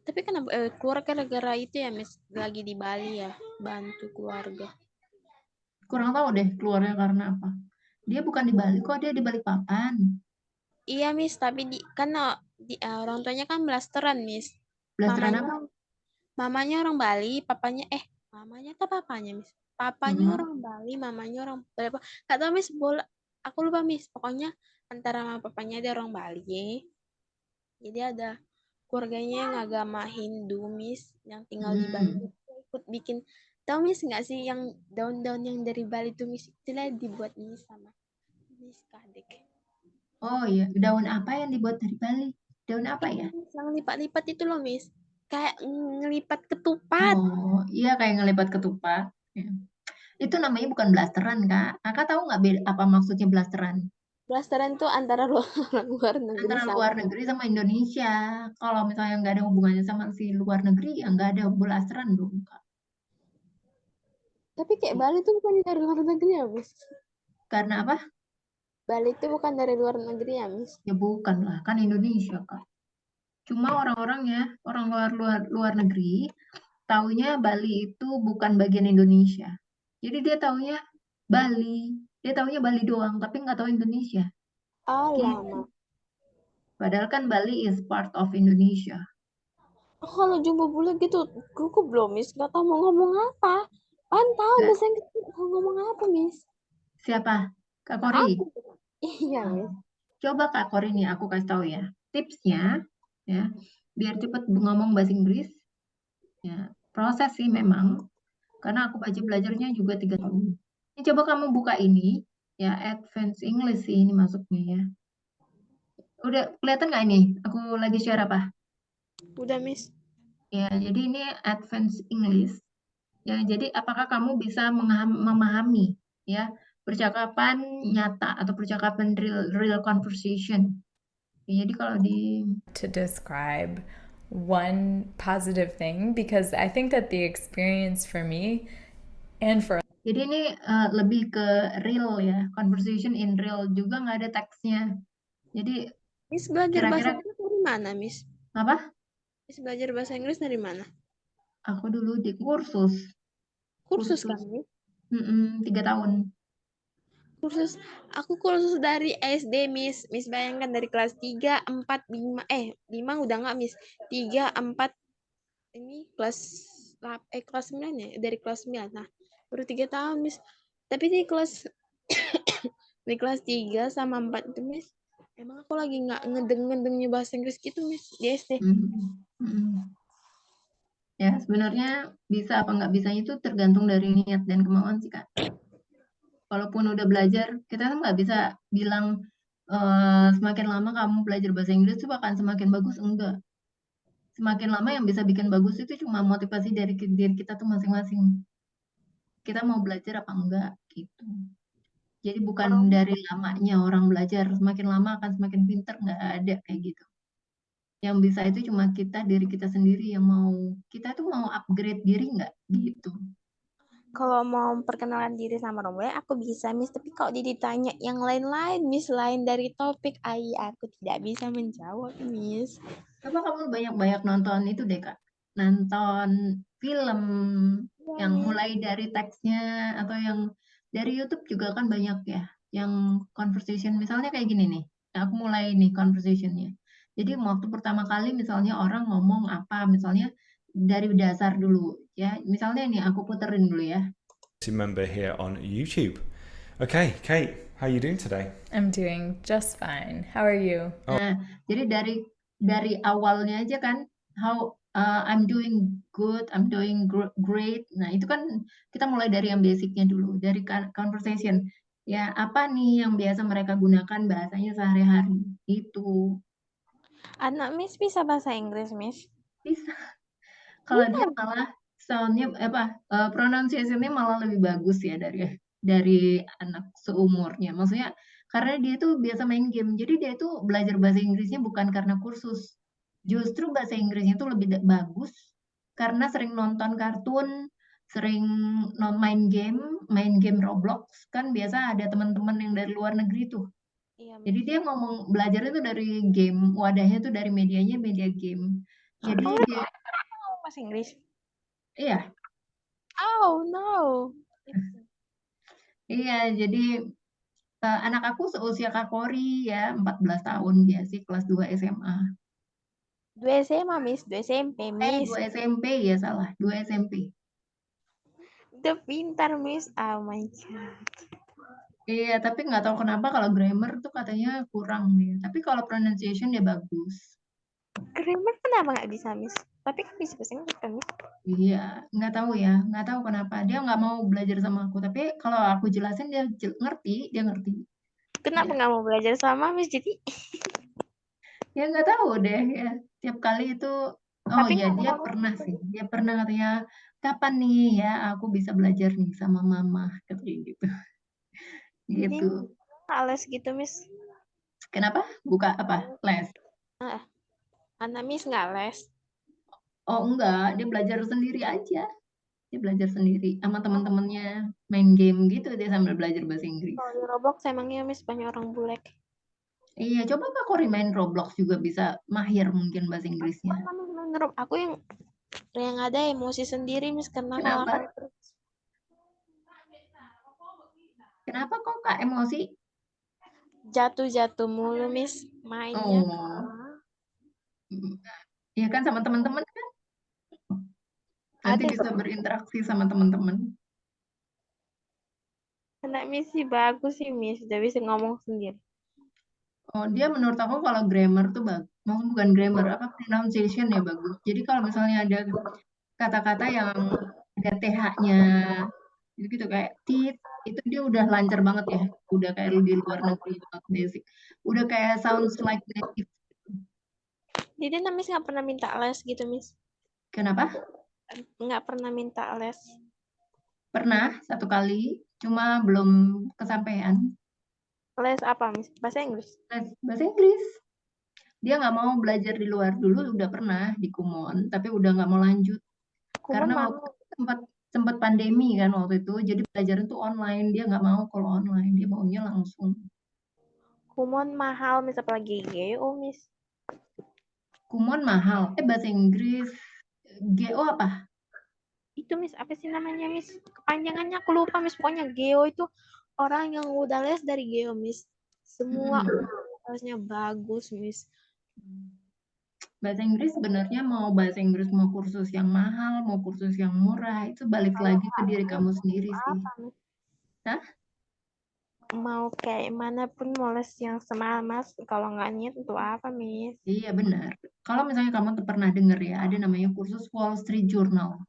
Tapi kenapa keluar gara-gara itu ya Miss lagi di Bali ya bantu keluarga. Kurang tahu deh keluarnya karena apa. Dia bukan di Bali kok, dia di Balikpapan. Iya Miss, tapi kan orang tuanya kan blasteran Miss. Blasteran Mamanya apa? mamanya orang Bali, mamanya atau papanya Miss? Papanya Mm-mm. orang Bali, mamanya orang berapa? Kata Miss bola, aku lupa Miss. Pokoknya antara mama papanya ada orang Bali. Jadi ada keluarganya yang agama Hindu, Miss, yang tinggal di Bali. Hmm. Dia ikut bikin, tahu Miss nggak sih yang daun-daun yang dari Bali tuh Miss? Itulah dibuat Miss sama Miss Kadek. Oh iya, daun apa yang dibuat dari Bali? Daun apa Itu ya? Miss, yang lipat-lipat itu loh Miss. Kayak ngelipat ketupat. Oh iya, kayak ngelipat ketupat. Ya. Itu namanya bukan blasteran, Kak. Kakak tahu nggak apa maksudnya blasteran? Blasteran tuh antara luar negeri Antara sama. luar negeri sama Indonesia. Kalau misalnya nggak ada hubungannya sama si luar negeri, ya nggak ada blasteran dong, Kak. Tapi kayak Bali tuh bukan dari luar negeri ya Miss? Karena apa? Bali tuh bukan dari luar negeri ya Miss? Ya bukan lah, kan Indonesia, Kak. Cuma orang-orang ya, orang luar negeri, taunya Bali itu bukan bagian Indonesia. Jadi dia taunya Bali. Dia taunya Bali doang, tapi nggak tahu Indonesia. Gitu. Alamak. Padahal kan Bali is part of Indonesia. Oh, kalau jumbo bule gitu, gue belum Miss, nggak tahu mau ngomong apa. Pan tahu Nggak- bahasa Inggris mau ngomong apa Miss? Siapa? Kak Kori? Aku. Iya Oh. Miss. Coba Kak Kori nih, aku kasih tahu ya. Tipsnya, ya, biar cepet ngomong bahasa Inggris, ya, proses sih memang. Karena aku belajarnya juga 3 tahun. Ini coba kamu buka ini, ya, Advanced English sih ini masuknya ya. Udah kelihatan nggak ini? Aku lagi share apa? Udah Miss. Ya, jadi ini Advanced English. Ya, jadi apakah kamu bisa memahami ya percakapan nyata atau percakapan real conversation? Ya, jadi kalau di to describe one positive thing because I think that the experience for me and for jadi ini lebih ke real ya, conversation in real juga nggak ada teksnya. Jadi Miss belajar bahasa kira-kira Inggris dari mana Miss? apa? Miss belajar bahasa Inggris dari mana? Aku dulu di kursus, Kursus kan Miss? 3 tahun. Aku kursus dari SD Miss. Miss bayangkan dari kelas 3, 4, 5, 5 udah nggak Miss. 3, 4, ini kelas 9 ya, dari kelas 9. Nah, baru 3 tahun Miss. Tapi di kelas di kelas 3 sama 4 itu Miss, emang aku lagi nggak ngedengnya bahasa Inggris gitu Miss di SD. Ya, sebenarnya bisa apa nggak bisanya itu tergantung dari niat dan kemauan sih, Kak. Walaupun udah belajar, kita kan nggak bisa bilang semakin lama kamu belajar bahasa Inggris itu akan semakin bagus, enggak. Semakin lama yang bisa bikin bagus itu cuma motivasi dari diri kita tuh masing-masing. Kita mau belajar apa enggak, gitu. Jadi bukan dari lamanya orang belajar, semakin lama akan semakin pinter, nggak ada kayak gitu. Yang bisa itu cuma diri kita sendiri yang kita tuh mau upgrade diri nggak, gitu. Kalau mau perkenalan diri sama orang boleh aku bisa Miss, tapi kalau ditanya yang lain-lain Miss, lain dari topik aku tidak bisa menjawab Miss. Coba kamu banyak-banyak nonton itu deh, Kak. Nonton film yang mulai dari teksnya atau yang dari YouTube juga kan banyak ya. Yang conversation misalnya kayak gini nih. Nah, aku mulai nih conversationnya. Jadi waktu pertama kali misalnya orang ngomong apa, misalnya dari dasar dulu ya. Misalnya nih aku puterin dulu ya. Member here on YouTube. Okay, Kate, how are you doing today? I'm doing just fine. How are you? Nah, jadi dari awalnya aja kan, I'm doing good, I'm doing great. Nah, itu kan kita mulai dari yang basicnya dulu, dari conversation. Ya, apa nih yang biasa mereka gunakan bahasanya sehari-hari? Itu Anak Miss bisa bahasa Inggris Miss? bisa. Kalau dia malah soundnya pronunciation-nya malah lebih bagus ya dari anak seumurnya. Maksudnya karena dia tuh biasa main game, jadi dia tuh belajar bahasa Inggrisnya bukan karena kursus. Justru bahasa Inggrisnya tuh lebih bagus karena sering nonton kartun, sering main game Roblox, kan biasa ada teman-teman yang dari luar negeri tuh. Iya, Jadi dia belajarnya tuh dari game, wadahnya tuh dari medianya media game. Jadi dia ngomong bahasa Inggris. iya, Oh no. iya, jadi anak aku seusia Kak Kori ya, 14 tahun dia sih kelas 2 SMA. 2 SMA Miss, 2 SMP Miss. 2 SMP ya salah, 2 SMP. Udah pintar Miss. Oh my god. Iya, tapi nggak tahu kenapa kalau grammar tuh katanya kurang nih. Tapi kalau pronunciation dia bagus. Grammar kenapa nggak bisa, Miss? Tapi kan bisa bahasa Inggris kan, Miss? Iya, nggak tahu ya, nggak tahu kenapa dia nggak mau belajar sama aku. Tapi kalau aku jelasin dia ngerti, dia ngerti. Kenapa Ya, nggak mau belajar sama Miss? Jadi, ya nggak tahu deh ya. Tiap kali itu, oh tapi ya dia ngomong-ngomong pernah gitu, sih, dia pernah katanya kapan nih ya aku bisa belajar nih sama mama katanya gitu. jadi Gitu. nggak les gitu, Miss. Kenapa? Buka apa? Les? Ah, anak Miss nggak les. Oh enggak, dia belajar sendiri aja. Dia belajar sendiri sama teman-temannya main game gitu dia sambil belajar bahasa Inggris. Kalau di Roblox emangnya Miss banyak orang bulek. Iya, coba Kak Kori main Roblox juga bisa mahir mungkin bahasa Inggrisnya. Pernah Miss main Roblox. Aku yang ada emosi sendiri Miss karena Kenapa? kalahkan terus. Kenapa kok Kak emosi? Jatuh-jatuh mulu Miss mainnya. Oh, iya kan sama teman-teman kan? Nanti Ada bisa berinteraksi sama teman-teman. anak Miss sih bagus sih Miss, udah bisa ngomong sendiri. Oh, dia menurut aku kalau grammar tuh bagus. Maksudnya bukan grammar, apa pronunciation ya bagus. Jadi kalau misalnya ada kata-kata yang ada TH-nya, gitu kayak tit, itu dia udah lancar banget ya. Udah kayak di luar negeri banget basic. Udah kayak sounds like native. Jadi anak Miss nggak pernah minta les gitu Miss. Kenapa? Nggak pernah minta les. Pernah satu kali, cuma belum kesampaian. Les apa Miss? Bahasa Inggris. Les bahasa Inggris. Dia nggak mau belajar di luar dulu, udah pernah di Kumon, tapi udah nggak mau lanjut. Kumon Karena mau. waktu itu sempat pandemi kan waktu itu, jadi pelajaran tuh online. Dia nggak mau kalau online, dia maunya langsung. Kumon mahal Miss, apalagi GO Miss. Kumon mahal. Bahasa Inggris. GO apa? Itu Miss, apa sih namanya Miss? Kepanjangannya aku lupa Miss. Pokoknya GO itu orang yang udah les dari GO Miss. Semua harusnya bagus Miss. Bahasa Inggris sebenarnya mau bahasa Inggris mau kursus yang mahal, mau kursus yang murah, itu balik lagi ke diri kamu sendiri sih. Apa Miss? Hah? Mau kayak mana pun mau les yang semahal Mas. Kalau nggak niat untuk apa Miss? Iya benar. Kalau misalnya kamu tuh pernah denger ya, ada namanya kursus Wall Street Journal.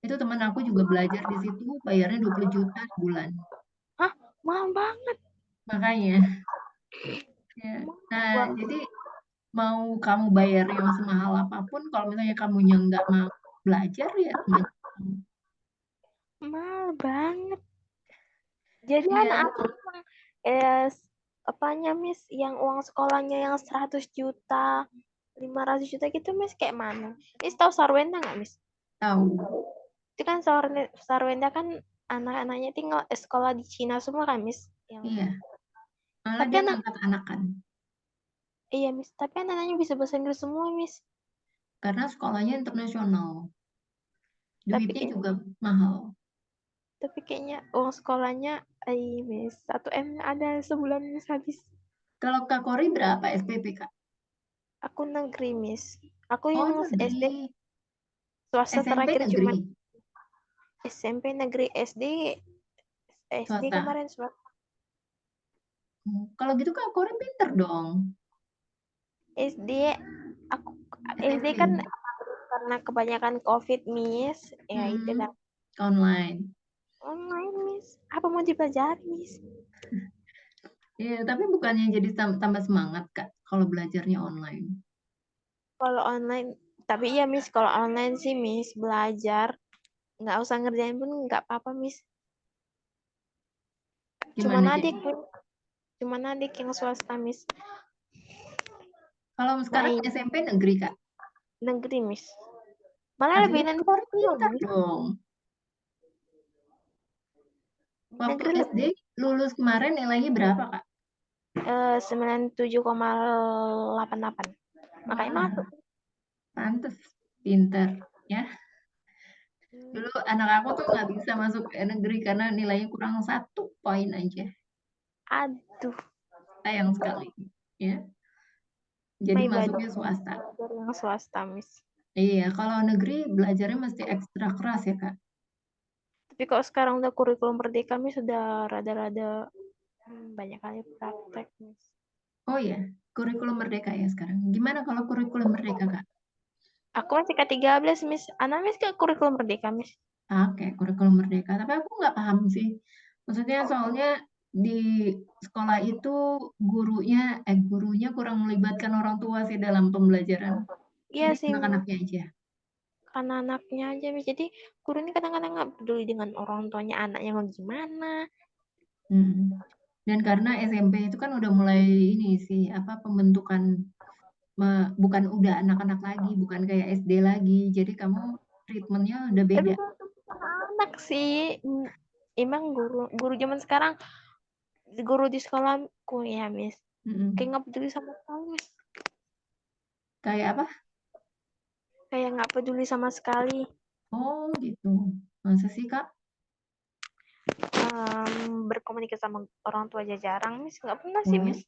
Itu teman aku juga belajar di situ, bayarnya 20 juta sebulan. Hah? Mahal banget. Makanya, ya. Nah, Wah, jadi mau kamu bayar yang semahal apapun, kalau misalnya kamunya nggak mau belajar ya teman. mahal banget. Jadi Iya, anak aku emang, apanya Miss yang uang sekolahnya yang 100 juta, 500 juta gitu Miss kayak mana? Miss tahu Sarwenda nggak Miss? tahu. Itu kan Sarwenda kan anak-anaknya tinggal sekolah di Cina semua kan Miss? Iya, malah Tapi dia ngangkat anakan. iya Miss, tapi anak-anaknya bisa bahasa Inggris semua Miss. Karena sekolahnya internasional. Tapi Duitnya kayaknya, juga mahal. uang sekolahnya, Miss, 1 M ada sebulan Miss habis. Kalau Kak Kori berapa SPP, Kak? Aku negeri Miss. Aku Oh, yang SD negeri. swasta SMP terakhir cuma negeri. SMP negeri, SD Swasta. kemarin swasta. Kalau gitu Kak Kori pinter dong. SD aku SD SMP. kan karena kebanyakan COVID Miss, ya itu dah Online. online Miss. Apa mau dipelajari Miss? Iya, tapi bukannya jadi tambah semangat Kak kalau belajarnya online. Kalau online, tapi iya Miss, kalau online sih Miss belajar nggak usah ngerjain pun nggak apa-apa Miss. Cuman Gimana adik, jadi? cuman adik yang swasta Miss. Kalau sekarang Main SMP negeri Kak. negeri Miss. Malah lebih Artinya Kak Kori pintar Miss. dong. Waktu Negeri SD lulus kemarin nilainya berapa Kak? 97,88. Makanya Wah, masuk. pantes pinter ya. Dulu anak aku tuh nggak bisa masuk negeri karena nilainya kurang 1 poin aja. Aduh, Sayang sekali ya. Jadi masuknya swasta. belajar yang swasta Miss. Iya, kalau negeri belajarnya mesti ekstra keras ya Kak. Tapi kalau sekarang udah kurikulum merdeka Miss sudah rada-rada Banyak kali praktek, Miss. Oh ya, kurikulum merdeka ya sekarang. Gimana kalau kurikulum merdeka, Kak? Aku masih ke-13, Miss. Ana Miss ke kurikulum merdeka, Miss. Oke, kurikulum merdeka. Tapi aku nggak paham sih. Maksudnya soalnya di sekolah itu gurunya kurang melibatkan orang tua sih dalam pembelajaran. Iya Jadi sih, anak-anaknya aja. karena anaknya aja, Miss. Jadi guru ini kadang-kadang nggak peduli dengan orang tuanya anaknya mau gimana. Hmm. Dan karena SMP itu kan udah mulai ini sih, apa pembentukan bukan udah anak-anak lagi, bukan kayak SD lagi. Jadi kamu treatmentnya udah Tapi beda. anak sih. Emang guru zaman sekarang, guru di sekolahku ya, Miss. Mm-mm. Kayak nggak peduli sama sekali, Miss. Kayak apa? Kayak nggak peduli sama sekali. Oh gitu. Masa sih, Kak? Berkomunikasi sama orang tua aja jarang, Miss. Nggak pernah sih, Oh. Miss.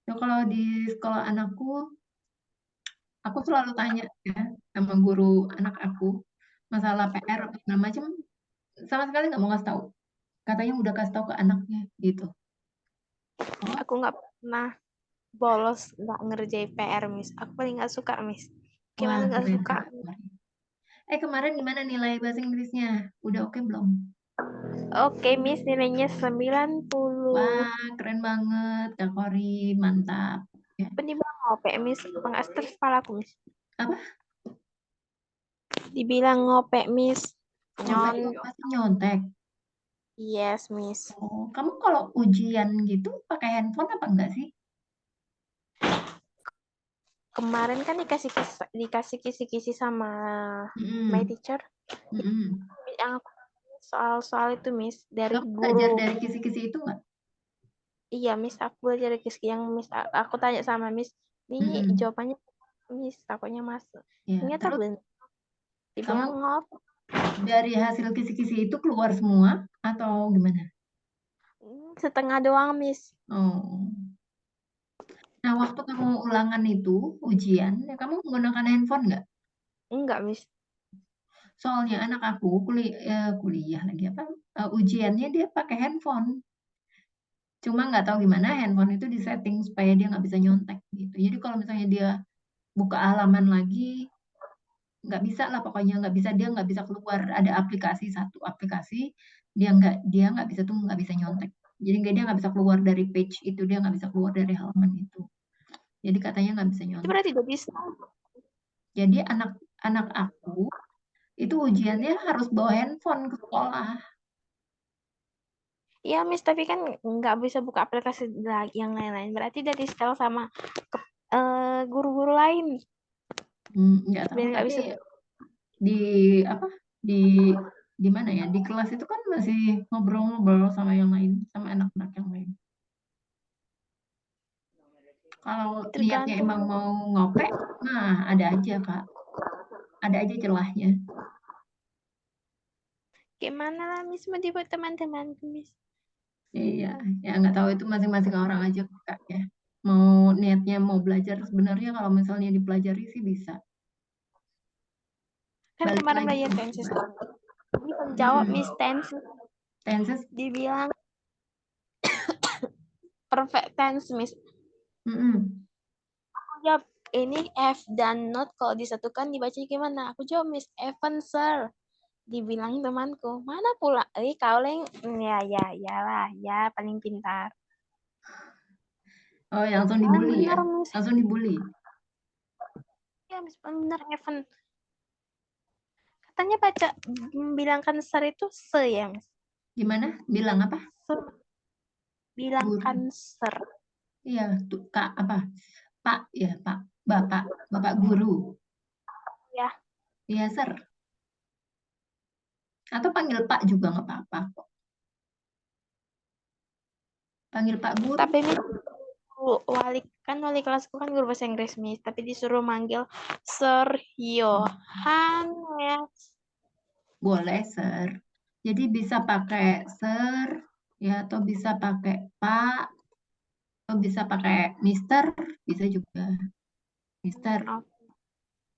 Ya, kalau di sekolah anakku, aku selalu tanya ya sama guru anak aku masalah PR apa segala macam, sama sekali nggak mau kasih tahu. Katanya udah kasih tahu ke anaknya gitu. Oh, Aku nggak pernah bolos nggak ngerjain PR, Miss. Aku paling nggak suka, Miss. wah, Gimana nggak keren, suka? Kak. Kemarin gimana nilai bahasa Inggrisnya? Udah oke belum? Oke, Miss. Nilainya 90. Wah, keren banget, Kak Kori, mantap. Ya. Dibilang ngope, Miss. Apa nggak stres kepalaku, Miss? Apa? Dibilang ngope, Miss. Ngopek itu pasti nyontek. Yes, Miss. Oh, kamu kalau ujian gitu pakai handphone apa enggak sih? Kemarin kan dikasih kisi-kisi sama my teacher. Yang aku soal-soal itu, Miss, dari Kamu belajar guru. dari kisi-kisi itu nggak? Iya, Miss, aku belajar dari kisi yang Miss. Aku tanya sama Miss, ini jawabannya Miss, takutnya masuk. Ya, Ternyata terus benar. Dibilang ngop. dari hasil kisi-kisi itu keluar semua atau gimana? Setengah doang, Miss. Oh. Nah, waktu kamu ulangan itu, ujian, ya kamu menggunakan handphone nggak? Enggak, Miss. Soalnya anak aku kuliah lagi apa? Ujiannya dia pakai handphone. Cuma nggak tahu gimana handphone itu disetting supaya dia nggak bisa nyontek gitu. Jadi kalau misalnya dia buka halaman lagi, nggak bisa lah pokoknya dia nggak bisa keluar. Ada satu aplikasi dia nggak bisa nyontek. Jadi dia nggak bisa keluar dari page itu, dia nggak bisa keluar dari halaman itu. Jadi katanya nggak bisa Itu nyontek. berarti tidak bisa. Jadi anak aku itu ujiannya harus bawa handphone ke sekolah. Iya, Miss, tapi kan nggak bisa buka aplikasi yang lain-lain. Berarti dari setel sama guru-guru lain. Nggak tahu, Biar nggak tapi bisa. di mana ya? Di kelas itu kan masih ngobrol-ngobrol sama yang lain, sama anak-anak yang lain. Kalau niatnya Tergantung. emang mau ngopek, nah ada aja, Kak. Ada aja celahnya. Gimana lah, Miss, mau dibuat teman-teman, Miss? Iya, ya nggak tahu itu masing-masing orang aja, Kak, ya. Mau niatnya mau belajar, sebenarnya kalau misalnya dipelajari sih bisa. Kan Balik kemarin lagi belajar ke tenses. coba. Jawab, Miss, tense. Tenses, Dibilang perfect tense, Miss. Aku jawab, ini F dan not kalau disatukan dibaca gimana? Aku jawab, Miss, Evan, sir. Dibilang temanku, mana pula? Kau leng, ya, paling pintar. oh, yang langsung dibully ya? Benar, Miss. Langsung dibully. Ya, Miss, benar, Evan. Katanya baca, bilangkan sir itu se ya, Miss. Gimana? Bilang apa? Bilangkan sir. Iya, tuh, Kak, apa? Pak, ya, Pak. Bapak guru. Ya. Iya, sir. Atau panggil Pak juga nggak apa-apa kok. Panggil Pak Guru. Tapi wali kelasku kan guru bahasa Inggris, Miss, tapi disuruh manggil Sir Yohanes. Boleh, sir. Jadi bisa pakai sir, ya, atau bisa pakai Pak, atau bisa pakai Mister, bisa juga. Mister.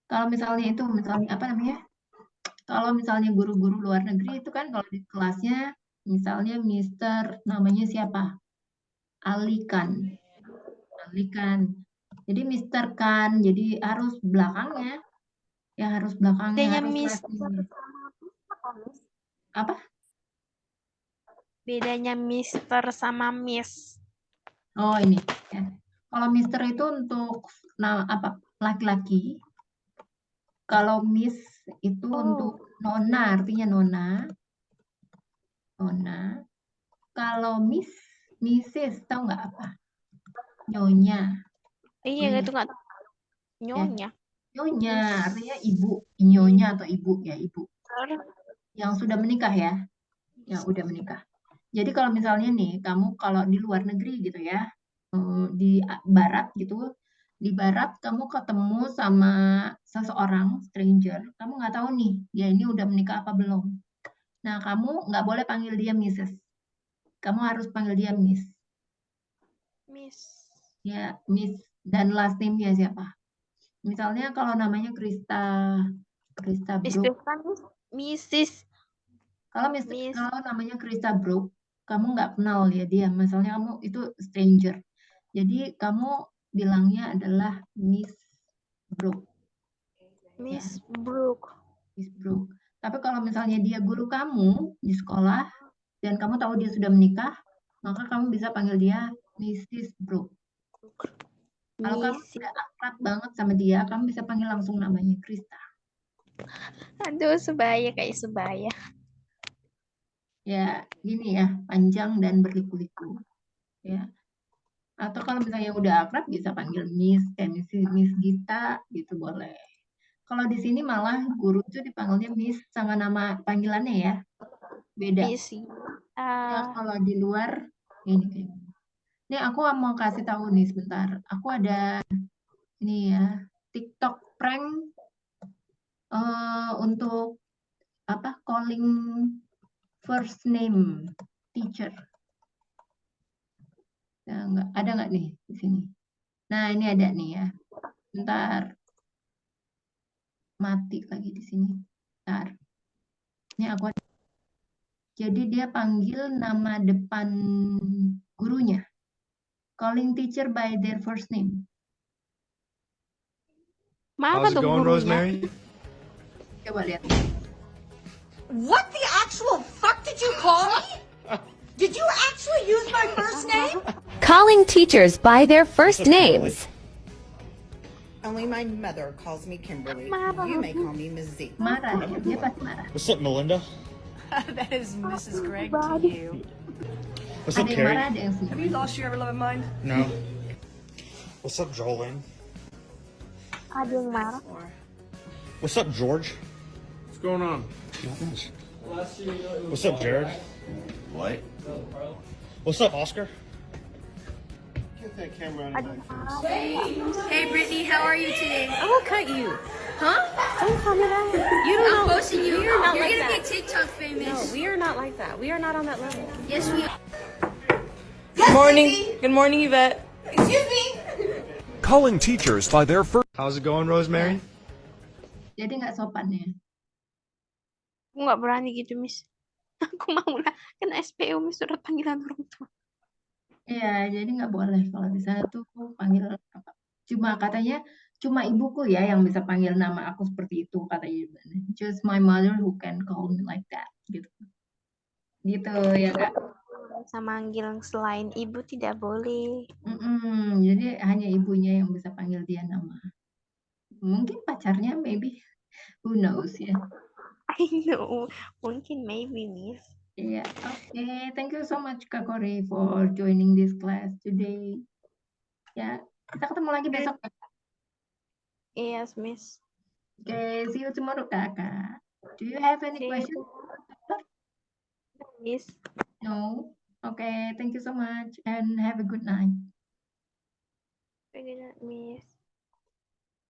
Kalau misalnya apa namanya? Kalau misalnya guru-guru luar negeri itu kan kalau di kelasnya Misalnya Mister namanya siapa? Alikan. Jadi Mister Kan, jadi harus belakangnya. Ya harus belakangnya, Bedanya harus Mister last sama name. Miss apa, Miss? Apa? Bedanya Mister sama Miss. Oh ini. Ya. Kalau Mister itu untuk apa? Laki-laki. Kalau Miss itu untuk nona, artinya nona. Nona. Kalau Miss, Mrs. tahu nggak apa? Nyonya. Iya, Nyonya. itu nggak tahu. Nyonya. Nyonya artinya ibu. Nyonya atau ibu ya, ibu. Yang sudah menikah ya. Yang udah menikah. Jadi kalau misalnya nih, kamu kalau di luar negeri gitu ya, di barat gitu, di barat kamu ketemu sama seseorang, stranger, kamu nggak tahu nih, dia ini udah menikah apa belum. Nah, kamu nggak boleh panggil dia Mrs. Kamu harus panggil dia Miss. Miss. Ya, Miss. Dan last name-nya siapa? Misalnya kalau namanya Krista Miss Brook. Krista, Mrs. Kalau Miss. namanya Krista Brook, kamu nggak kenal ya dia. Misalnya kamu itu stranger. Jadi kamu bilangnya adalah Miss Brook. Miss Brooke. Miss Brook. Tapi kalau misalnya dia guru kamu di sekolah dan kamu tahu dia sudah menikah, maka kamu bisa panggil dia Mrs. Brook. Kalau kamu sudah akrab banget sama dia, kamu bisa panggil langsung namanya Krista. Aduh, sebaya kayak sebaya. Ya, gini ya, panjang dan berliku-liku. Ya. Atau kalau misalnya udah akrab bisa panggil Miss, kayak Miss Gita gitu boleh. Kalau di sini malah guru itu dipanggilnya Miss sama nama panggilannya ya. Beda. Miss. Ya, kalau di luar ini. Nih aku mau kasih tahu nih sebentar. Aku ada ini ya, TikTok prank untuk apa? Calling first name teacher. Nah, ada nggak nih di sini? Nah, ini ada nih ya. Bentar. Mati lagi di sini. Bentar. Ini aku ada. Jadi dia panggil nama depan gurunya. Calling teacher by their first name. Mana How's it tuh going, gurunya? Rosemary? Coba lihat. What the actual fuck did you call me? Did you actually use my first name? Calling teachers by their first names. Only my mother calls me Kimberly. You may call me Ms. Z. Marah ya, dia pasti marah. What's up, Melinda? That is Mrs. Gregg to you. What's Ada up, yang marah, Carrie? ada yang Have you senyum. lost your ever-loving mind? No. What's up, Jolene? Ada yang marah. What's up, George? What's going on? What's up, Jared? What? What's up, Oscar? Get that camera out of my Hey Brittany, how are you today? I will cut you. Huh? You don't I'm know. posting you. We are not You're like gonna that. get TikTok famous. No, we are not like that. We are not on that level. Yes, we are. Good morning. Good morning, Yvette. Excuse me. Calling teachers by their first. How's it going, Rosemary? Jadi nggak sopan ya. Aku nggak berani gitu, Miss. Aku mau lah kena SPO, Miss, surat panggilan orang tua. Iya, jadi nggak boleh kalau di sana tuh panggil apa. Cuma ibuku ya yang bisa panggil nama aku seperti itu katanya. Just my mother who can call me like that gitu. Gitu ya Kak. Bisa manggil selain ibu tidak boleh. Jadi hanya ibunya yang bisa panggil dia nama. Mungkin pacarnya maybe. Who knows ya. I know. Mungkin maybe, Miss. Iya, oke. Thank you so much Kak Kori for joining this class today. Ya, kita ketemu lagi besok ya. Yes, Miss. Oke, see you tomorrow Kakak. Do you have any questions? Miss. No? Okay, thank you so much and have a good night. Good night, Miss.